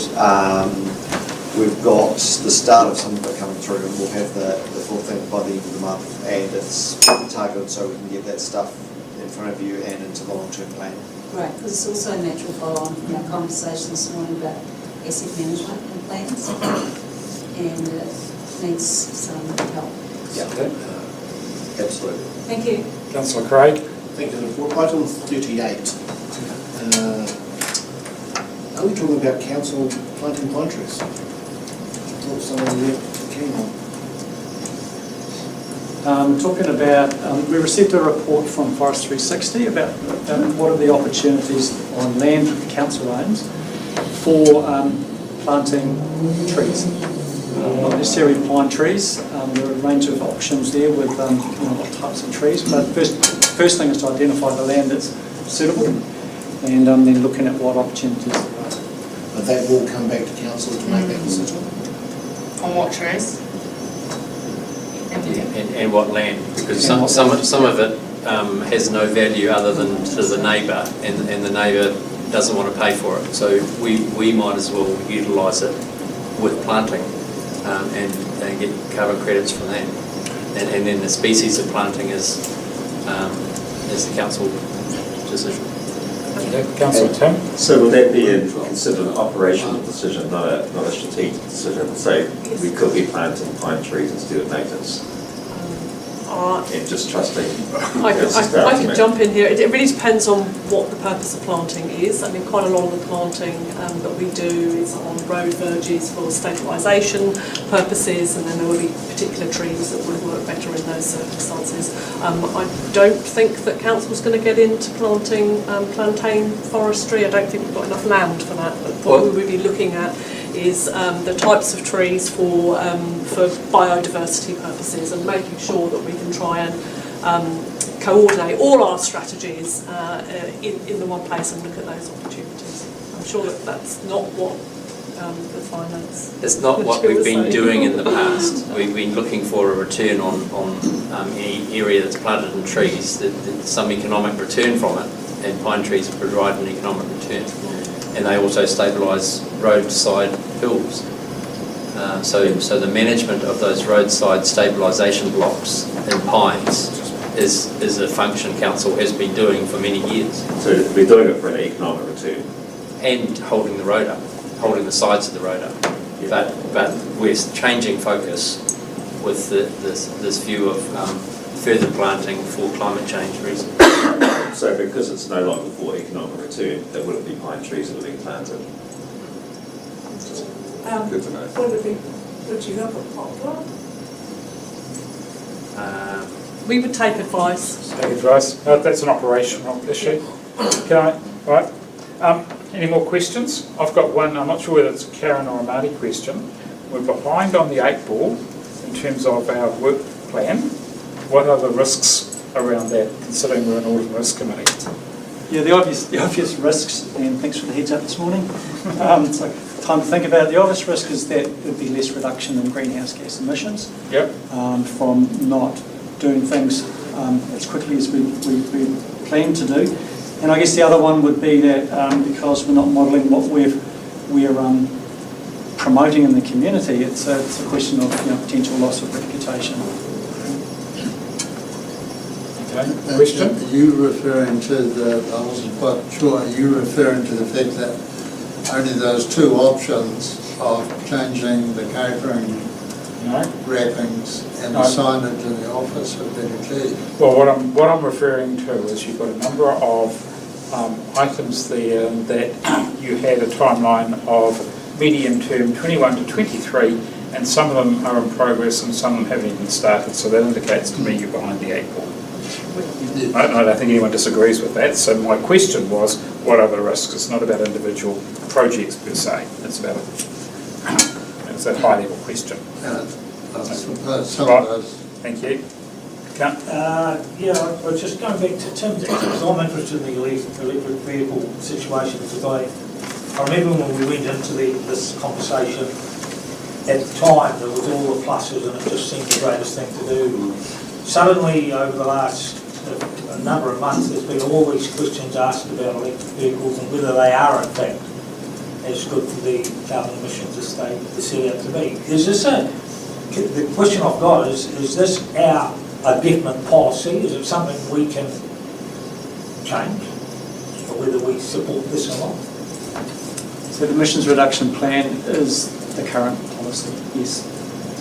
We've got the start of some of it coming through, and we'll have the full thing by the end of the month, and it's targeted so we can get that stuff in front of you and into the long-term plan. Right, because it's also a natural follow-on from our conversation this morning about asset management and plans, and it needs some help. Yeah, absolutely. Thank you. Councillor Craig. Thank you. For item 38, are we talking about council planting pine trees? What was someone there keen on? Talking about, we received a report from Forest 360 about what are the opportunities on land that the council owns for planting trees. Not necessarily pine trees, there are a range of options there with what types of trees, but first thing is to identify the land that's suitable and then looking at what opportunities there are. But that will come back to council to make that decision? On what trees? And what land, because some of it has no value other than to the neighbour, and the neighbour doesn't want to pay for it. So we might as well utilise it with planting and get carbon credits from that. And then the species of planting is the council decision. Councillor Tim. So will that be considered an operational decision, not a strategic decision? So we could be planting pine trees instead of maintenance? and just trusting. I could jump in here. It really depends on what the purpose of planting is. I mean, quite a lot of the planting that we do is on road verges for stabilisation purposes, and then there will be particular trees that would work better in those circumstances. I don't think that council's going to get into planting plantain forestry. I don't think we've got enough land for that. But what we would be looking at is the types of trees for biodiversity purposes, and making sure that we can try and coordinate all our strategies in the one place and look at those opportunities. I'm sure that that's not what the finance... It's not what we've been doing in the past. We've been looking for a return on any area that's planted in trees, that some economic return from it, and pine trees provide an economic return. And they also stabilise roadside hills. So the management of those roadside stabilisation blocks in pines is a function council has been doing for many years. So we're doing it for an economic return. And holding the road up, holding the sides of the road up. Yeah. But we're changing focus with this view of further planting for climate change reasons. So because it's no longer for economic return, there wouldn't be pine trees that are being planted. Good to know. Would you look at poplar? We would take advice. Take advice. That's an operational issue. Can I? Right. Any more questions? I've got one. I'm not sure whether it's a Karen or a Marty question. We're behind on the 8 ball in terms of our work plan. What are the risks around that, considering we're an audit and risk committee? Yeah, the obvious risks, and thanks for the heads up this morning. So time to think about it. The obvious risk is that there'd be less reduction in greenhouse gas emissions. Yep. From not doing things as quickly as we plan to do. And I guess the other one would be that because we're not modelling what we're promoting in the community, it's a question of potential loss of reputation. Okay. Question? Are you referring to I wasn't quite sure, are you referring to the fact that only those 2 options of changing the catering wrappings and the signage in the office have been achieved? Well, what I'm referring to is you've got a number of items there that you had a timeline of medium term 21 to 23, and some of them are in progress and some of them haven't even started, so that indicates to me you're behind the 8 ball. I don't think anyone disagrees with that. So my question was, what are the risks? It's not about individual projects per se. It's about it's a high level question. Thank you. I was just going back to Tim's, because I'm interested in the electric vehicle situation, because I remember when we went into this conversation, at the time there was all the pluses and it just seemed the greatest thing to do. Suddenly, over the last number of months, there's been all these questions asked about electric vehicles and whether they are in fact as good for the carbon emissions as they set out to be. Is this the question I've got is this a definite policy? Is it something we can change, or whether we support this or not? So the emissions reduction plan is the current policy, yes.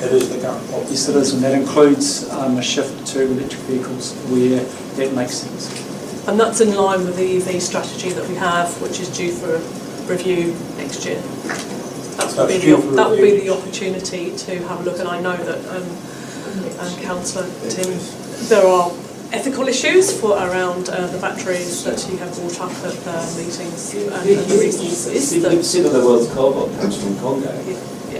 It is the current policy? Yes, it is, and that includes a shift to electric vehicles where that makes sense. And that's in line with the EV strategy that we have, which is due for review next year. That would be the opportunity to have a look, and I know that Councillor Tim, there are ethical issues around the batteries that you have brought up at meetings, and the reasons is that 70% of the world's cobalt comes from Congo.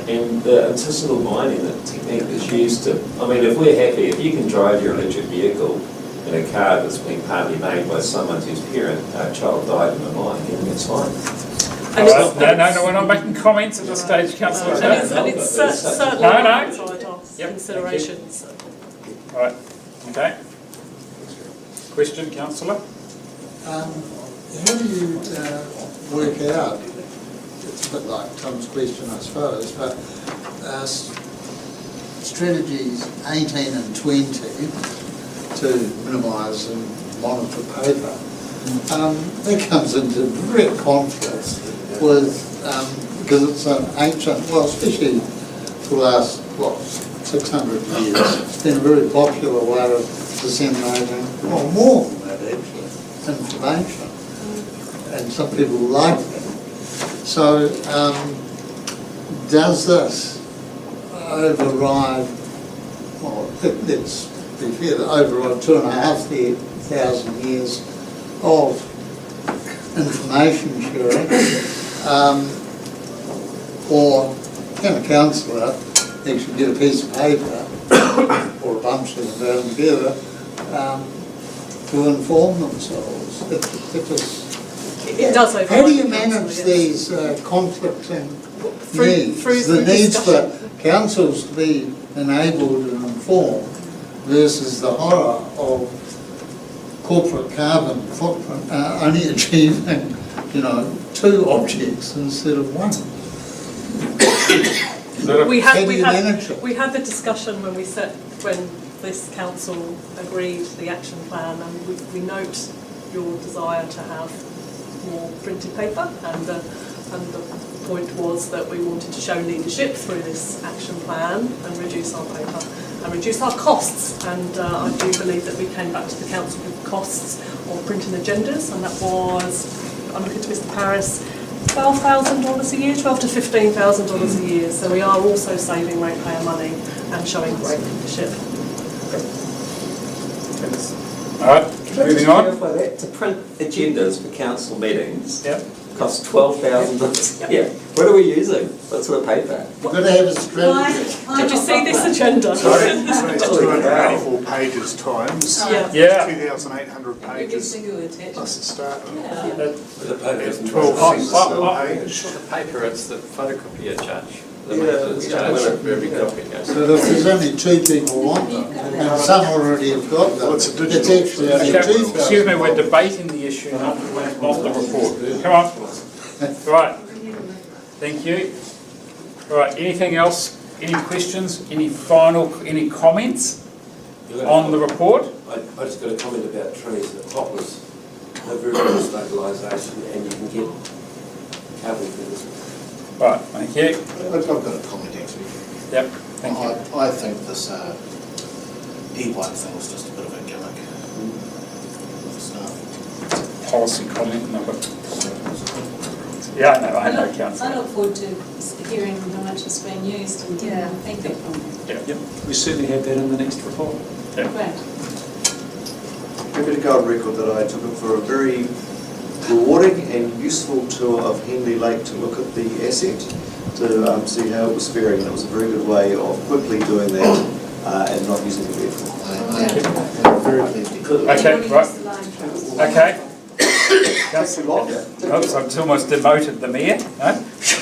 And the artisanal mining technique is used to, I mean, if we're happy, if you can drive your electric vehicle in a car that's been partly made by someone whose child died in a mine, then it's fine. No, we're not making comments at this stage, Councillor. And it's certainly outside our considerations. All right, okay. Question, Councillor? How do you work out, it's a bit like Tom's question I suppose, but strategies 18 and 20 to minimise and monitor paper, that comes into direct conflict with, because it's an ancient, well especially for the last, 600 years. It's been a very popular way of disseminating, or more than that actually, information. And some people like that. So does this override, well, let's be fair, override 2,500 years of information sharing? Or can a councillor actually get a piece of paper or a bunch of them together to inform themselves? It does override. How do you the council, manage yes. these conflicting needs? Through The needs discussion. for councils to be enabled and informed versus the horror of corporate carbon footprint only achieving, 2 objects instead of 1. We How had, do we you had, manage it? we had the discussion when this council agreed the action plan, and we note your desire to have more printed paper, and the point was that we wanted to show leadership through this action plan and reduce our paper and reduce our costs, and I do believe that we came back to the council with costs of printing agendas, and that was, I'm looking to Mr Paris, $12,000 a year, $12,000 to $15,000 a year. So we are also saving ratepayer money and showing great leadership. All right, moving on. Clarify that, to print agendas for council meetings costs Yep. $12,000 a year. What are we using? What sort of paper? You've got to have a strategy. Did you see this agenda? It's 284 pages times Yeah. 2,800 Every pages single attachment. plus the start. The paper isn't 12 pages. It's not the paper, it's the photocopier charge. The Yeah, maintenance yeah, charge well, for every copy. So if there's only 2 people want them, and some already have got them, Well, it's a digital. it's actually only Okay, 2,000. excuse me, we're debating the issue, not the report. Come on. Right. Thank you. Right, anything else? Any questions? Any comments on the report? I just got a comment about trees. The poplars have very good stabilisation and you can get carbon credits. Right, thank you. I've got a comment actually. Yep, thank you. I think this E1 thing was just a bit of a gimmick. Policy comment number. Yeah, I know, Councillor. I look forward to hearing how much it's being used and getting feedback from it. Yep, we certainly have that in the next report. Great. Happy to go on record that I took it for a very rewarding and useful tour of Henley Lake to look at the asset, to see how it was faring, and it was a very good way of quickly doing that and not using the vehicle. I'm very pleased. Okay, right. Okay. Oops, I've almost demoted the mayor. No?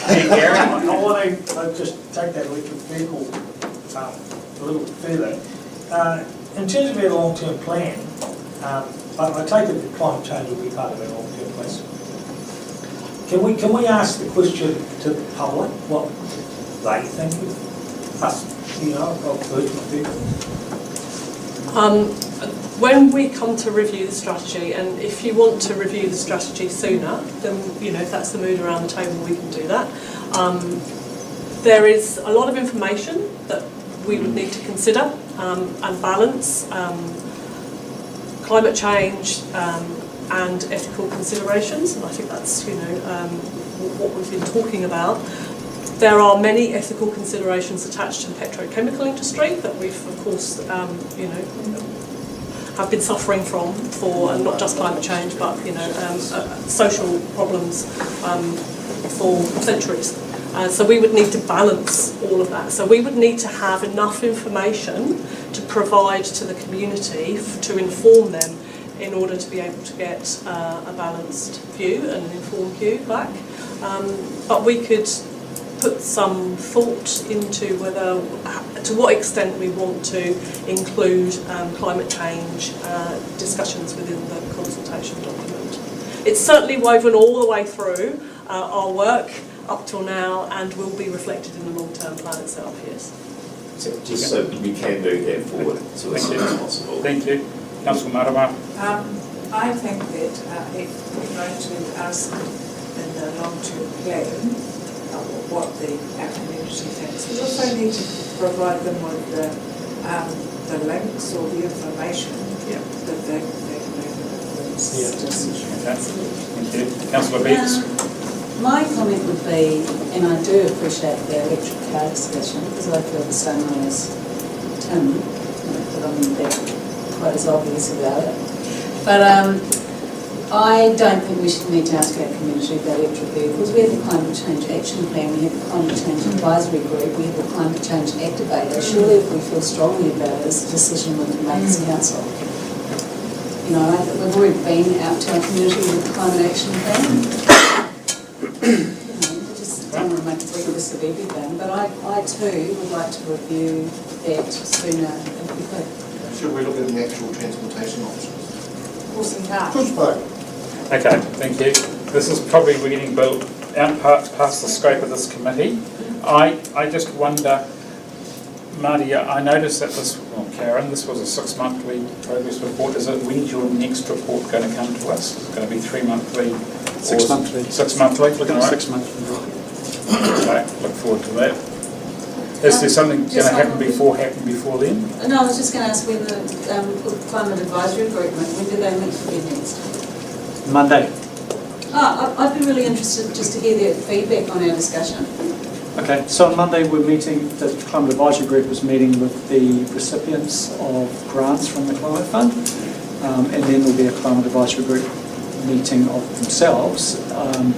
Gary? I want to just take that electric vehicle a little further. In terms of our long-term plan, I take it that climate change will be part of our long-term plan. Can we ask the question to the public what they think of us, of virtual vehicles? When we come to review the strategy, and if you want to review the strategy sooner, then if that's the mood around the table, we can do that. There is a lot of information that we would need to consider and balance. Climate change and ethical considerations, and I think that's what we've been talking about. There are many ethical considerations attached to the petrochemical industry that we've, of course, have been suffering from for, and not just climate change, but social problems for centuries. So we would need to balance all of that. So we would need to have enough information to provide to the community to inform them in order to be able to get a balanced view and an informed view back. But we could put some thought into to what extent we want to include climate change discussions within the consultation document. It's certainly woven all the way through our work up till now and will be reflected in the long-term plan itself, yes. So just so we can move that forward to as soon as possible. Thank you. Councillor Marama. I think that if we're going to ask in the long-term plan, what our community thinks. We also need to provide them with the links or the information that they can make a decision. Okay. Thank you. Councillor Beeks? My comment would be, and I do appreciate the electric car discussion, because I feel the same way as Tim, but I'm not quite as obvious about it. But I don't think we should need to ask our community about electric vehicles. We have the Climate Change Action Plan, we have the Climate Change Advisory Group, we have the Climate Change Activator. Surely if we feel strongly about it, it's a decision we can make as council. You know, we've already been out to our community with the Climate Action Plan. Just don't want to make a big list of everything, but I too would like to review that sooner if we could. Should we look at the actual transportation options? Horse and cart. Push bike. Okay, thank you. This is probably we're getting built out past the scope of this committee. I just wonder, Marty, I noticed that this, well, Karen, this was a 6-monthly progress report. When's your next report going to come to us? Is it going to be 3-monthly? 6 monthly. 6 monthly? Looking at Right. 6 monthly. Okay, look forward to that. Is there something going to happen before then? No, I was just going to ask whether the Climate Advisory Group, when do they meet for their next? Monday. I'd be really interested just to hear their feedback on our discussion. Okay, so on Monday we're meeting, the Climate Advisory Group is meeting with the recipients of grants from the Climate Fund, and then there'll be a Climate Advisory Group meeting of themselves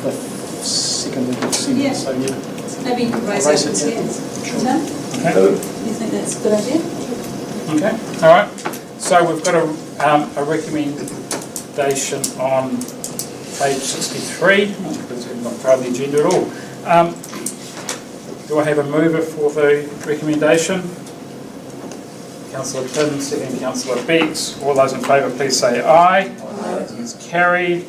the 2nd of December. Yeah. So Maybe you could raise our concerns. Sure. No? Okay. You think that's a good idea? Okay, all right. So we've got a recommendation on page 63, because we've not part of the agenda at all. Do I have a mover for the recommendation? Councillor Tim, second Councillor Beeks. All those in favour, please say aye. Aye. It's carried.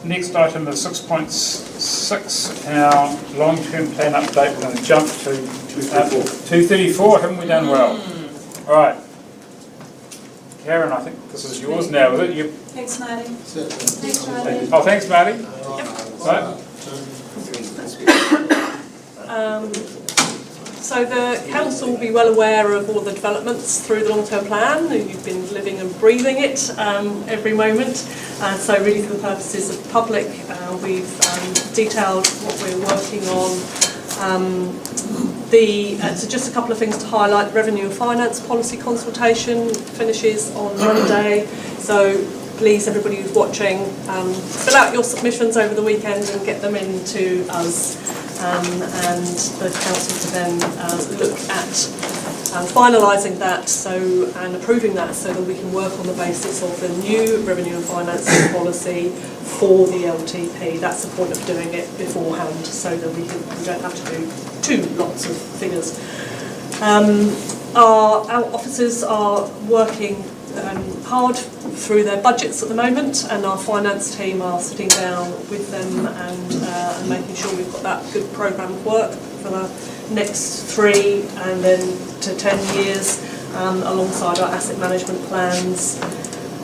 Next item is 6.6, our long-term plan update. We're going to jump to 234. Haven't we done well? All right. Karen, I think this is yours now, is it? You... Thanks, Marty. Thanks, Marty. Oh, thanks, Marty. So the council will be well aware of all the developments through the long-term plan. You've been living and breathing it every moment. So really for the purposes of the public, we've detailed what we're working on. So just a couple of things to highlight. Revenue and finance policy consultation finishes on Monday. So please, everybody who's watching, fill out your submissions over the weekend and get them in to us. And the council to then look at finalising that and approving that so that we can work on the basis of the new revenue and finance policy for the LTP. That's the point of doing it beforehand so that we don't have to do 2 lots of figures. Our officers are working hard through their budgets at the moment, and our finance team are sitting down with them and making sure we've got that good programme of work for the next 3 and then to 10 years alongside our asset management plans.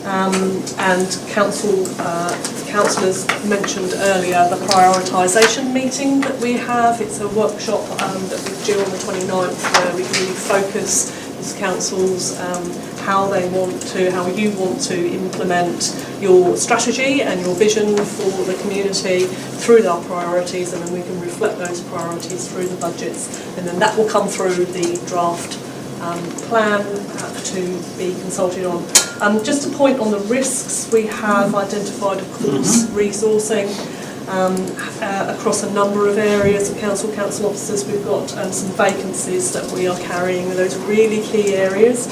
And councillors mentioned earlier the prioritisation meeting that we have. It's a workshop that we're due on the 29th where we can really focus as councils how you want to implement your strategy and your vision for the community through our priorities, and then we can reflect those priorities through the budgets, and then that will come through the draft plan to be consulted on. Just a point on the risks, we have identified, of course, resourcing across a number of areas of council officers. We've got some vacancies that we are carrying in those really key areas.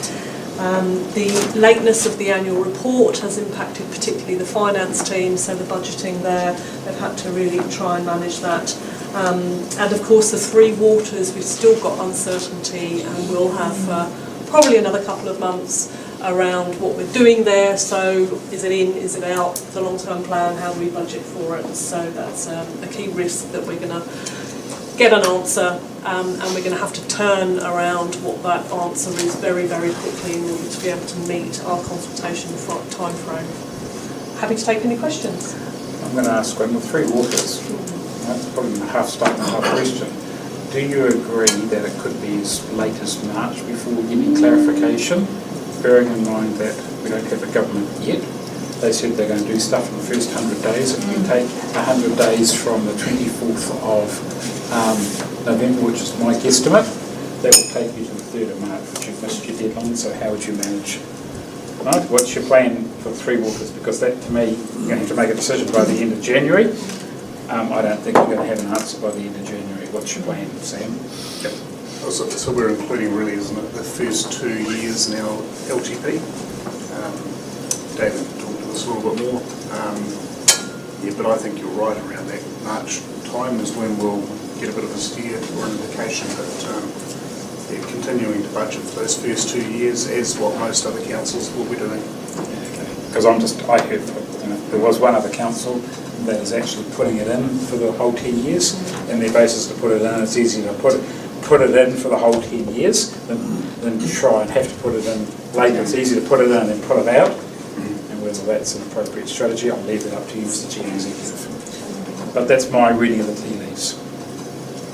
The lateness of the annual report has impacted particularly the finance team, so the budgeting there, they've had to really try and manage that. And of course the 3 waters, we've still got uncertainty, and we'll have probably another couple of months around what we're doing there. So is it in, is it out, the long-term plan, how do we budget for it? So that's a key risk that we're going to get an answer, and we're going to have to turn around what that answer is very, very quickly in order to be able to meet our consultation time frame. Happy to take any questions. I'm going to ask one with 3 waters. it's probably a half statement, half question. Do you agree that it could be as late as March before we get any clarification, bearing in mind that we don't have a government yet? They said they're going to do stuff in the first 100 days. If you take 100 days from the 24th of November, which is my guesstimate, that will take you to the 3rd of March, which you've missed your deadline, so how would you manage? Right? What's your plan for Three Waters? Because that, to me, you're going to have to make a decision by the end of January. I don't think you're going to have an answer by the end of January. What's your plan, Sam? Yep. So we're including really, isn't it, the first 2 years in our LTP. David talked to us a little bit more. Yeah, but I think you're right, around that March time is when we'll get a bit of a steer or an indication that they're continuing to budget for those first 2 years as what most other councils will be doing. Because I heard, there was one other council that is actually putting it in for the whole 10 years, and their basis to put it in, it's easier to put it in for the whole 10 years than try and have to put it in later. It's easier to put it in and put it out, and whether that's an appropriate strategy, I'll leave it up to you, Mr. Chief Executive. But that's my reading of the tea leaves.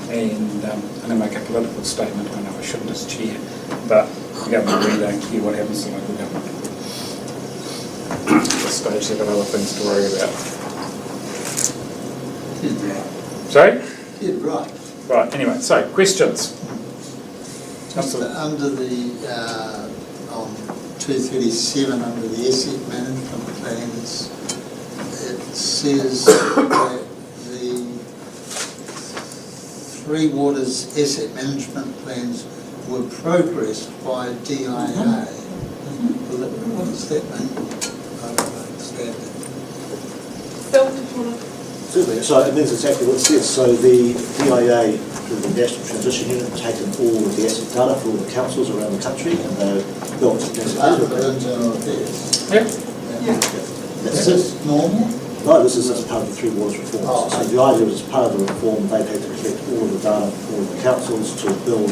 And I'm going to make a political statement. I know I shouldn't as chair, but the government really don't care what happens to local government. At this stage, they've got other things to worry about. Sorry? You're right. Right, anyway, so questions? Just under the, on 237, under the asset management plans, it says that the Three Waters asset management plans were progressed by DIA. Well, what does that mean? I don't understand that. Phil, did you want to? Certainly, so it means exactly what it says. So the DIA, the National Transition Unit, have taken all of the asset data for all the councils around the country, and they've built Internal affairs. Yeah. Is this normal? No, this is as part of the Three Waters reform. So the idea is, as part of the reform, they've had to collect all of the data from all of the councils to build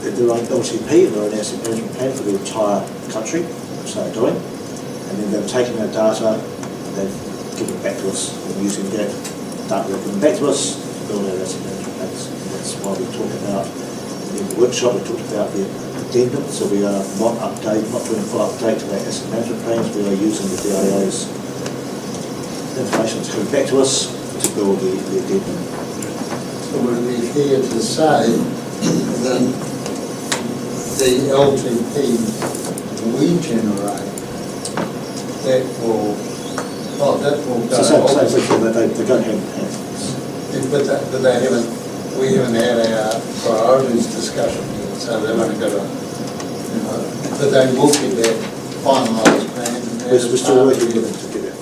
their own LTP, their own asset management plan for the entire country, which they're doing. And then they've taken that data and they've given it back to us, and using that data they've given back to us to build our asset management plans. And that's why we talk about, in the workshop, we talked about the addendum, so we are not doing a full update to our asset management plans, we are using the DIA's information that's coming back to us to build the addendum. So would it be fair to say that the LTP we generate, that will go So they go hand in hand. But they haven't, we haven't had our priorities discussion yet, so they've only got but they will get that finalised plan. We're still working with them to get it.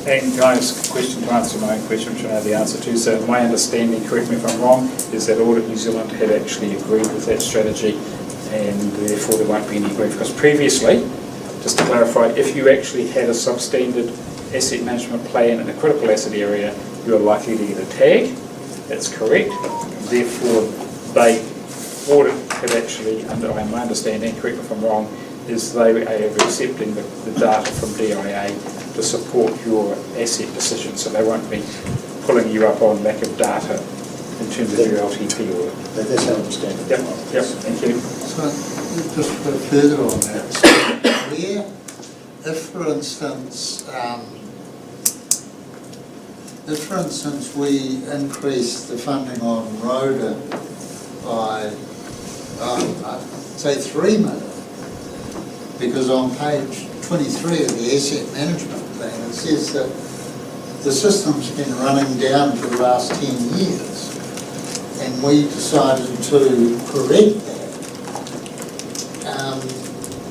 And can I ask a question to answer my own question, which I know the answer to? So my understanding, correct me if I'm wrong, is that Audit New Zealand had actually agreed with that strategy, and therefore there won't be any grief. Because previously, just to clarify, if you actually had a substandard asset management plan in a critical asset area, you are likely to get a tag. That's correct. Therefore, Audit had actually, under my understanding, correct me if I'm wrong, is they are accepting the data from DIA to support your asset decision, so they won't be pulling you up on lack of data in terms of your LTP audit. That's how I understand it. Yep, thank you. So just a bit further on that, where, if for instance we increase the funding on RODA by say 3 million, because on page 23 of the asset management plan it says that the system's been running down for the last 10 years, and we decided to correct that.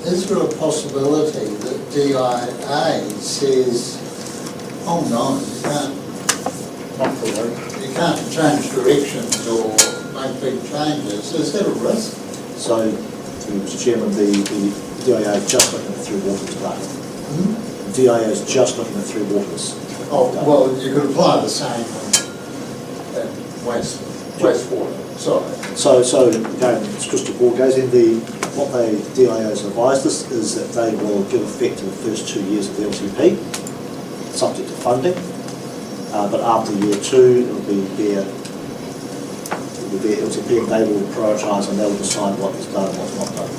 Is there a possibility that DIA says, oh no, you can't change directions or make big changes? Is that a risk? So, Mr. Chairman, the DIA is just looking at Three Waters data. DIA is just looking at Three Waters. Oh, well, you could apply the same in wastewater, sorry. So again, it's crystal ball gazing. What DIA has advised us is that they will give effect to the first 2 years of the LTP. subject to funding. But after year 2, it'll be LTP, and they will prioritise and they will decide what is done and what's not done.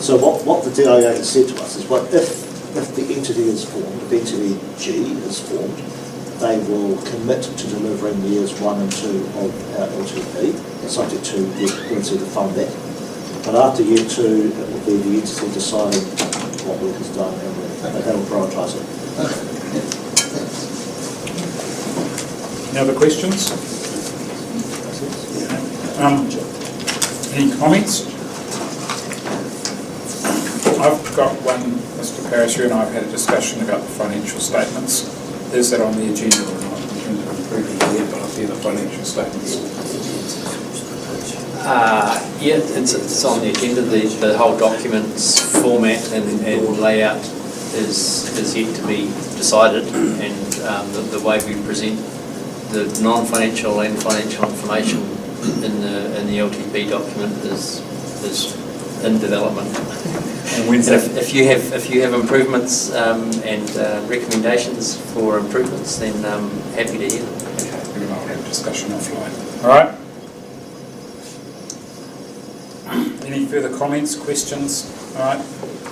So what the DIA has said to us is, well, if the entity is formed, if entity G is formed, they will commit to delivering years 1 and 2 of our LTP, subject to the ability to fund that. But after year 2, it will be the entity deciding what work is done and they will prioritise it. Any other questions? Any comments? I've got one, Mr. Parrish, you and I have had a discussion about the financial statements. Is that on the agenda or not? In terms of improving the the financial statements? Yeah, it's on the agenda. The whole document's format and layout is yet to be decided, and the way we present the non-financial and financial information in the LTP document is in development. And when's that? If you have improvements and recommendations for improvements, then I'm happy to hear them. Okay, we're going to have a discussion offline. All right. Any further comments, questions? All right.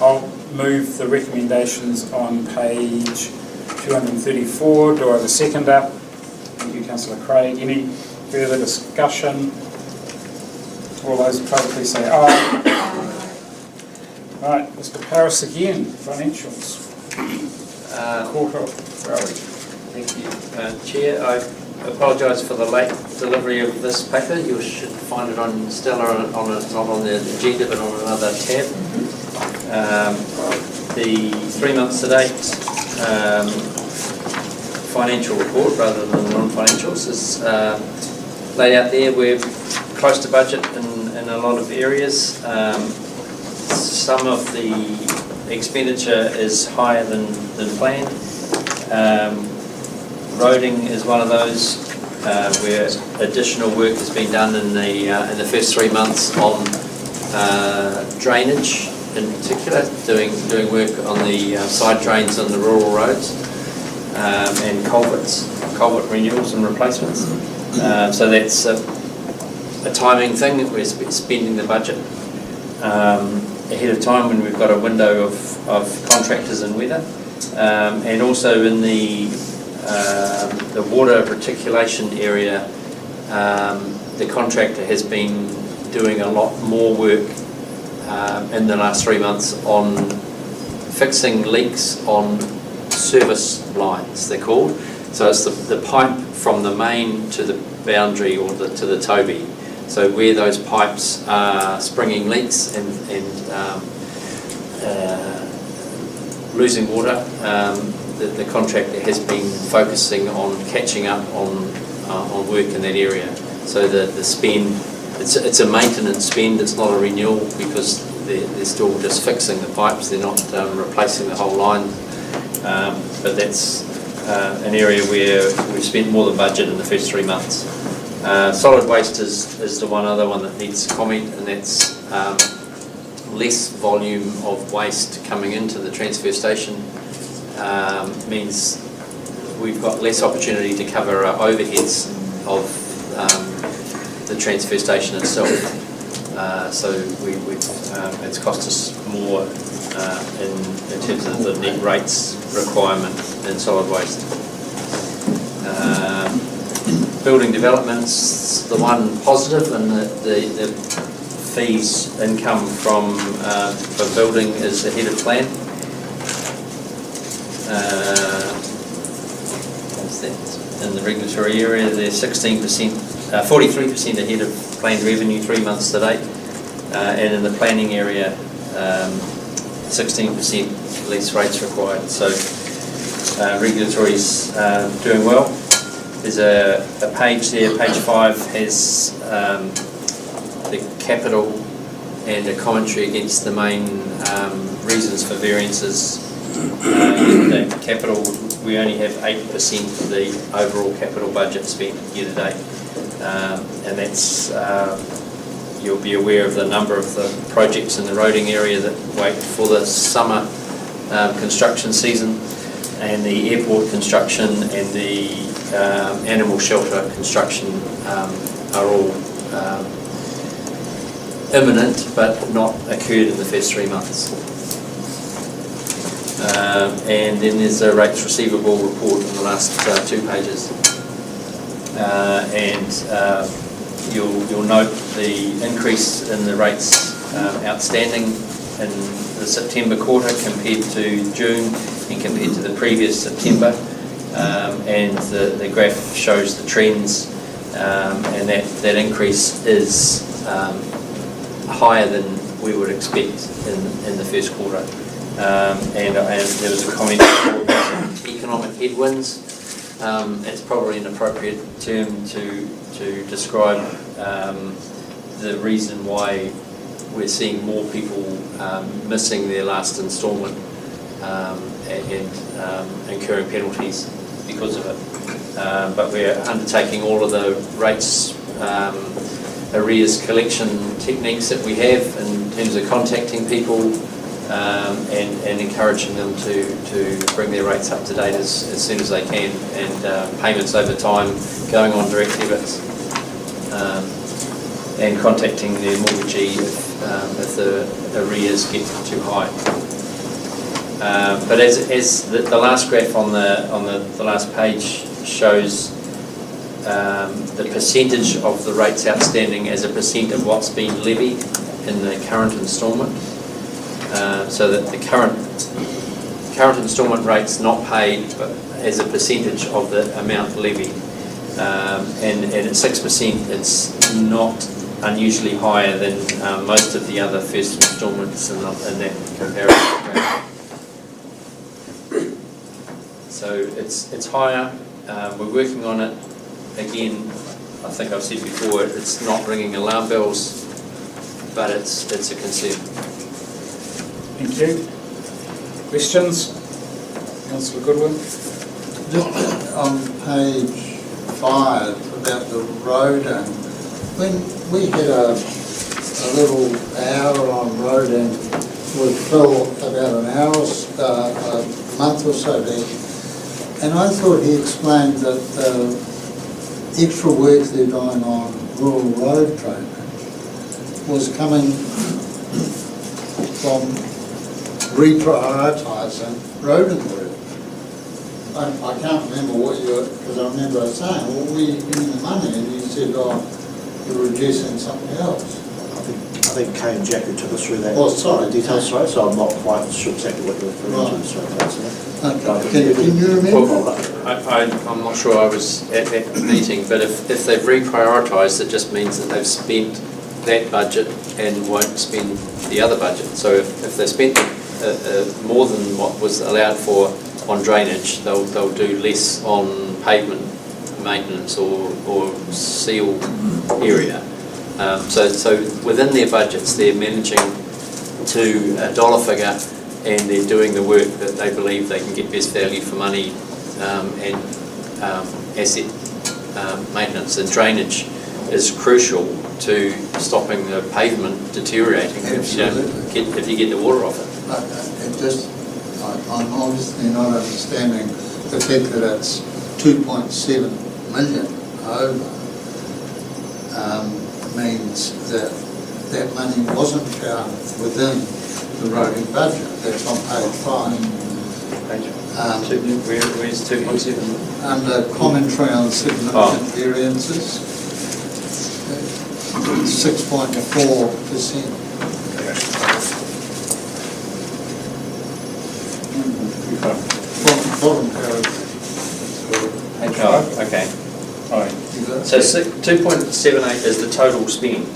I'll move the recommendations on page 234. Do I have a seconder? Thank you, Councillor Craig. Any further discussion? All those in favour, please say aye. All right, Mr. Parris again, financials. Quarter Valley. Thank you, Chair. I apologise for the late delivery of this paper. You should find it on Stella not on the agenda but on another tab. The 3 months to date financial report rather than non-financials is laid out there. We're close to budget in a lot of areas. Some of the expenditure is higher than planned. Roading is one of those where additional work has been done in the first 3 months on drainage in particular, doing work on the side drains on the rural roads and culvert renewals and replacements. So that's a timing thing that we're spending the budget ahead of time when we've got a window of contractors and weather, and also in the water reticulation area, the contractor has been doing a lot more work in the last 3 months on fixing leaks on service lines, they're called. So it's the pipe from the main to the boundary or to the Toby. So where those pipes are springing leaks and losing water, the contractor has been focusing on catching up on work in that area. So the spend, it's a maintenance spend, it's not a renewal because they're still just fixing the pipes, they're not replacing the whole line. But that's an area where we've spent more than budget in the first 3 months. Solid waste is the one other one that needs comment, and that's less volume of waste coming into the transfer station means we've got less opportunity to cover our overheads of the transfer station itself. So it's cost us more in terms of the net rates requirement in solid waste. Building developments, the one positive, and the fees income from building is ahead of plan. What's that? In the regulatory area, they're 43% ahead of planned revenue 3 months to date, and in the planning area, 16% lease rates required. So regulatory's doing well. There's a page there, page 5 has the capital and a commentary against the main reasons for variances. The capital, we only have 8% of the overall capital budget spent year to date, and that's you'll be aware of the number of the projects in the roading area that wait for the summer construction season, and the airport construction and the animal shelter construction are all imminent but not occurred in the first 3 months. And then there's a rates receivable report in the last 2 pages. You'll note the increase in the rates outstanding in the September quarter compared to June and compared to the previous September. And the graph shows the trends, and that increase is higher than we would expect in the first quarter. And there was a comment about economic headwinds. It's probably an appropriate term to describe the reason why we're seeing more people missing their last instalment and incurring penalties because of it. But we're undertaking all of the rates arrears collection techniques that we have in terms of contacting people and encouraging them to bring their rates up to date as soon as they can, and payments over time, going on direct debits, and contacting their mortgagee if the arrears get too high. But as the last graph on the last page shows, the percentage of the rates outstanding as a percent of what's been levied in the current instalment. So that the current instalment rate's not paid, but as a percentage of the amount levied. And at 6%, it's not unusually higher than most of the other first instalments in that comparison. So it's higher. We're working on it. Again, I think I've said before, it's not ringing alarm bells, but it's a concern. Thank you. Questions? Councillor Goodwin? Just on page 5 about the road, and when we had a little hour on road and with Phil about an hour, a month or so there, and I thought he explained that extra work they're doing on rural road drainage was coming from reprioritising road work. I can't remember what because I remember saying, well, where are you getting the money? And you said, oh, you're reducing something else. I think Kay and Jackie took us through that. Oh, sorry. Details, sorry, so I'm not quite sure exactly what you're referring to. Sorry, okay. Can you remember? Well, I'm not sure I was at that meeting, but if they've reprioritised, it just means that they've spent that budget and won't spend the other budget. So if they spent more than what was allowed for on drainage, they'll do less on pavement maintenance or seal area. So within their budgets, they're managing to a dollar figure, and they're doing the work that they believe they can get best value for money and asset maintenance. And drainage is crucial to stopping the pavement deteriorating if you get the water off it. I'm obviously not understanding the fact that it's 2.7 million over means that money wasn't found within the roading budget. That's on page 5. Where's 2.7? Under commentary on significant variances, 6.4%. Bottom paragraph. Oh, okay. All right. So 2.78 is the total spend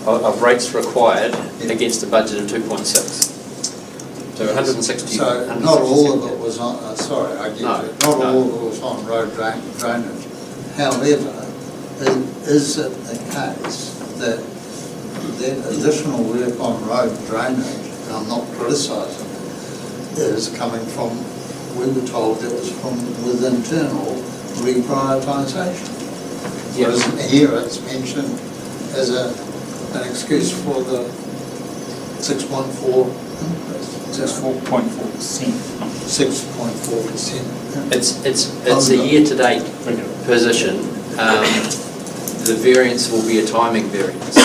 of rates required against a budget of 2.6. So 160. So not all of it was on. Sorry, I get you. Not all of it was on road drainage. However, is it the case that additional work on road drainage, and I'm not criticising it, is coming from, we were told it was from with internal reprioritisation. Yes. Whereas here it's mentioned as an excuse for the 6.4 increase. Just 4.4%. 6.4%. It's a year-to-date position. The variance will be a timing variance.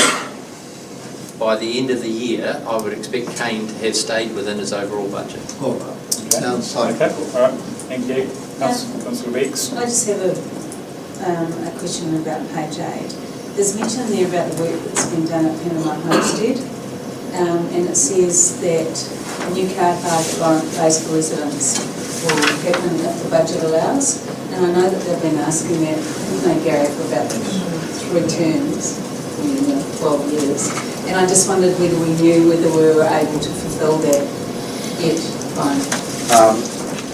By the end of the year, I would expect Kane to have stayed within his overall budget. All right. Sounds like Okay, all right, thank you. Councillor Beeks. I just have a question about page 8. There's mention there about the work that's been done at Panama Homestead, and it says that a new car park at Laurent Place for residents will happen if the budget allows. And I know that they've been asking that, you've known Gary for about 3 terms, 12 years. And I just wondered whether we knew whether we were able to fulfil that yet. Fine.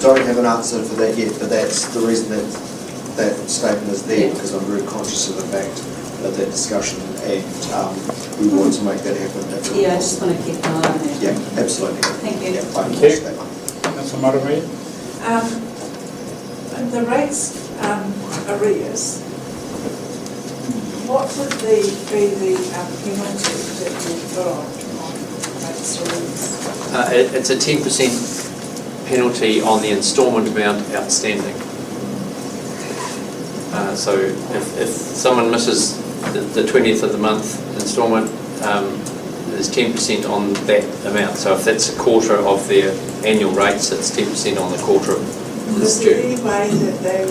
Don't have an answer for that yet, but that's the reason that that statement is there, because I'm very conscious of the fact of that discussion, and we want to make that happen. Yeah, I just want to keep an eye on that. Yeah, absolutely. Thank you. Yeah, Thank you. Councillor Murray. The rates arrears, what would be the penalty that you put on rates arrears? It's a 10% penalty on the instalment amount outstanding. So if someone misses the 20th of the month instalment, there's 10% on that amount. So if that's a quarter of their annual rates, it's 10% on the quarter of Is there any way that they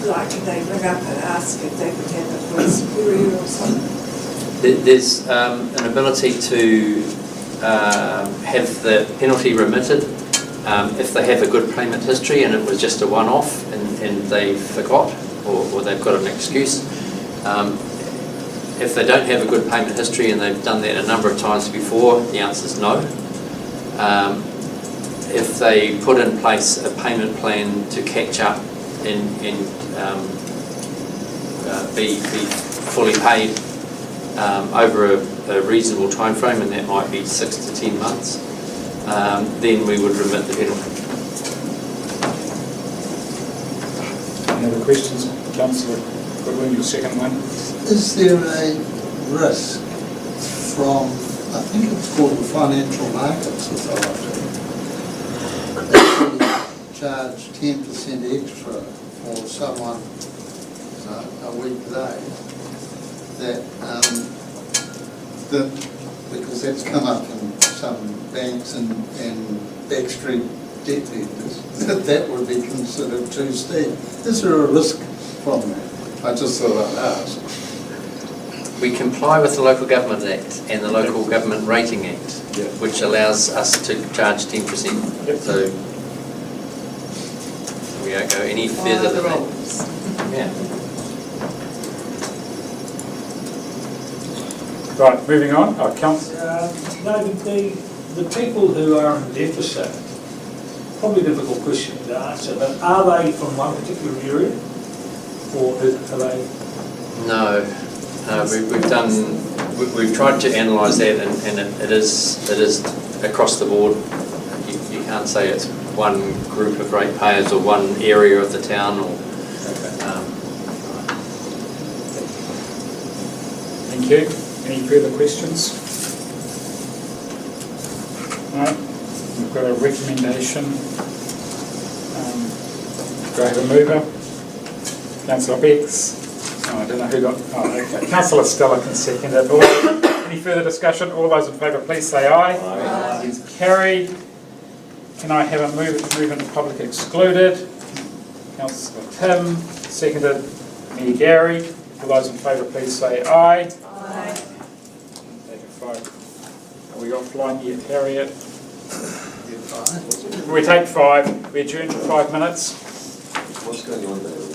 like they ring up and ask if they could have a grace period or something? There's an ability to have the penalty remitted if they have a good payment history and it was just a one-off and they forgot or they've got an excuse. If they don't have a good payment history and they've done that a number of times before, the answer is no. If they put in place a payment plan to catch up and be fully paid over a reasonable time frame, and that might be 6 to 10 months, then we would remit the penalty. Any other questions? Councillor Goodwin, your second one. Is there a risk from, I think it's called the Financial Markets Authority, that we charge 10% extra for someone a weekday, that because that's come up in some banks and backstreet debt lenders, that would be considered too steep. Is there a risk from that? I just thought I'd ask. We comply with the Local Government Act and the Local Government Rating Act, which allows us to charge 10%. So we don't go any further than that. Yeah. Right, moving on. Councillor. David, the people who are in deficit, probably a difficult question to answer, but are they from one particular area? Or are they? No, we've tried to analyse that, and it is across the board. You can't say it's one group of ratepayers or one area of the town. Or Thank you. Any further questions? No. We've got a recommendation. Do I have a mover? Councillor Beeks. Oh, I don't know who got. Oh, okay. Councillor Stella can second it. Any further discussion? All those in favour, please say aye. Aye. It is carried. Can I have a move into public excluded? Councillor Tim, seconded. Me, Gary. All those in favour, please say aye. Aye. Are we offline yet, Harriet? We take 5. We adjourn for 5 minutes. What's going on there?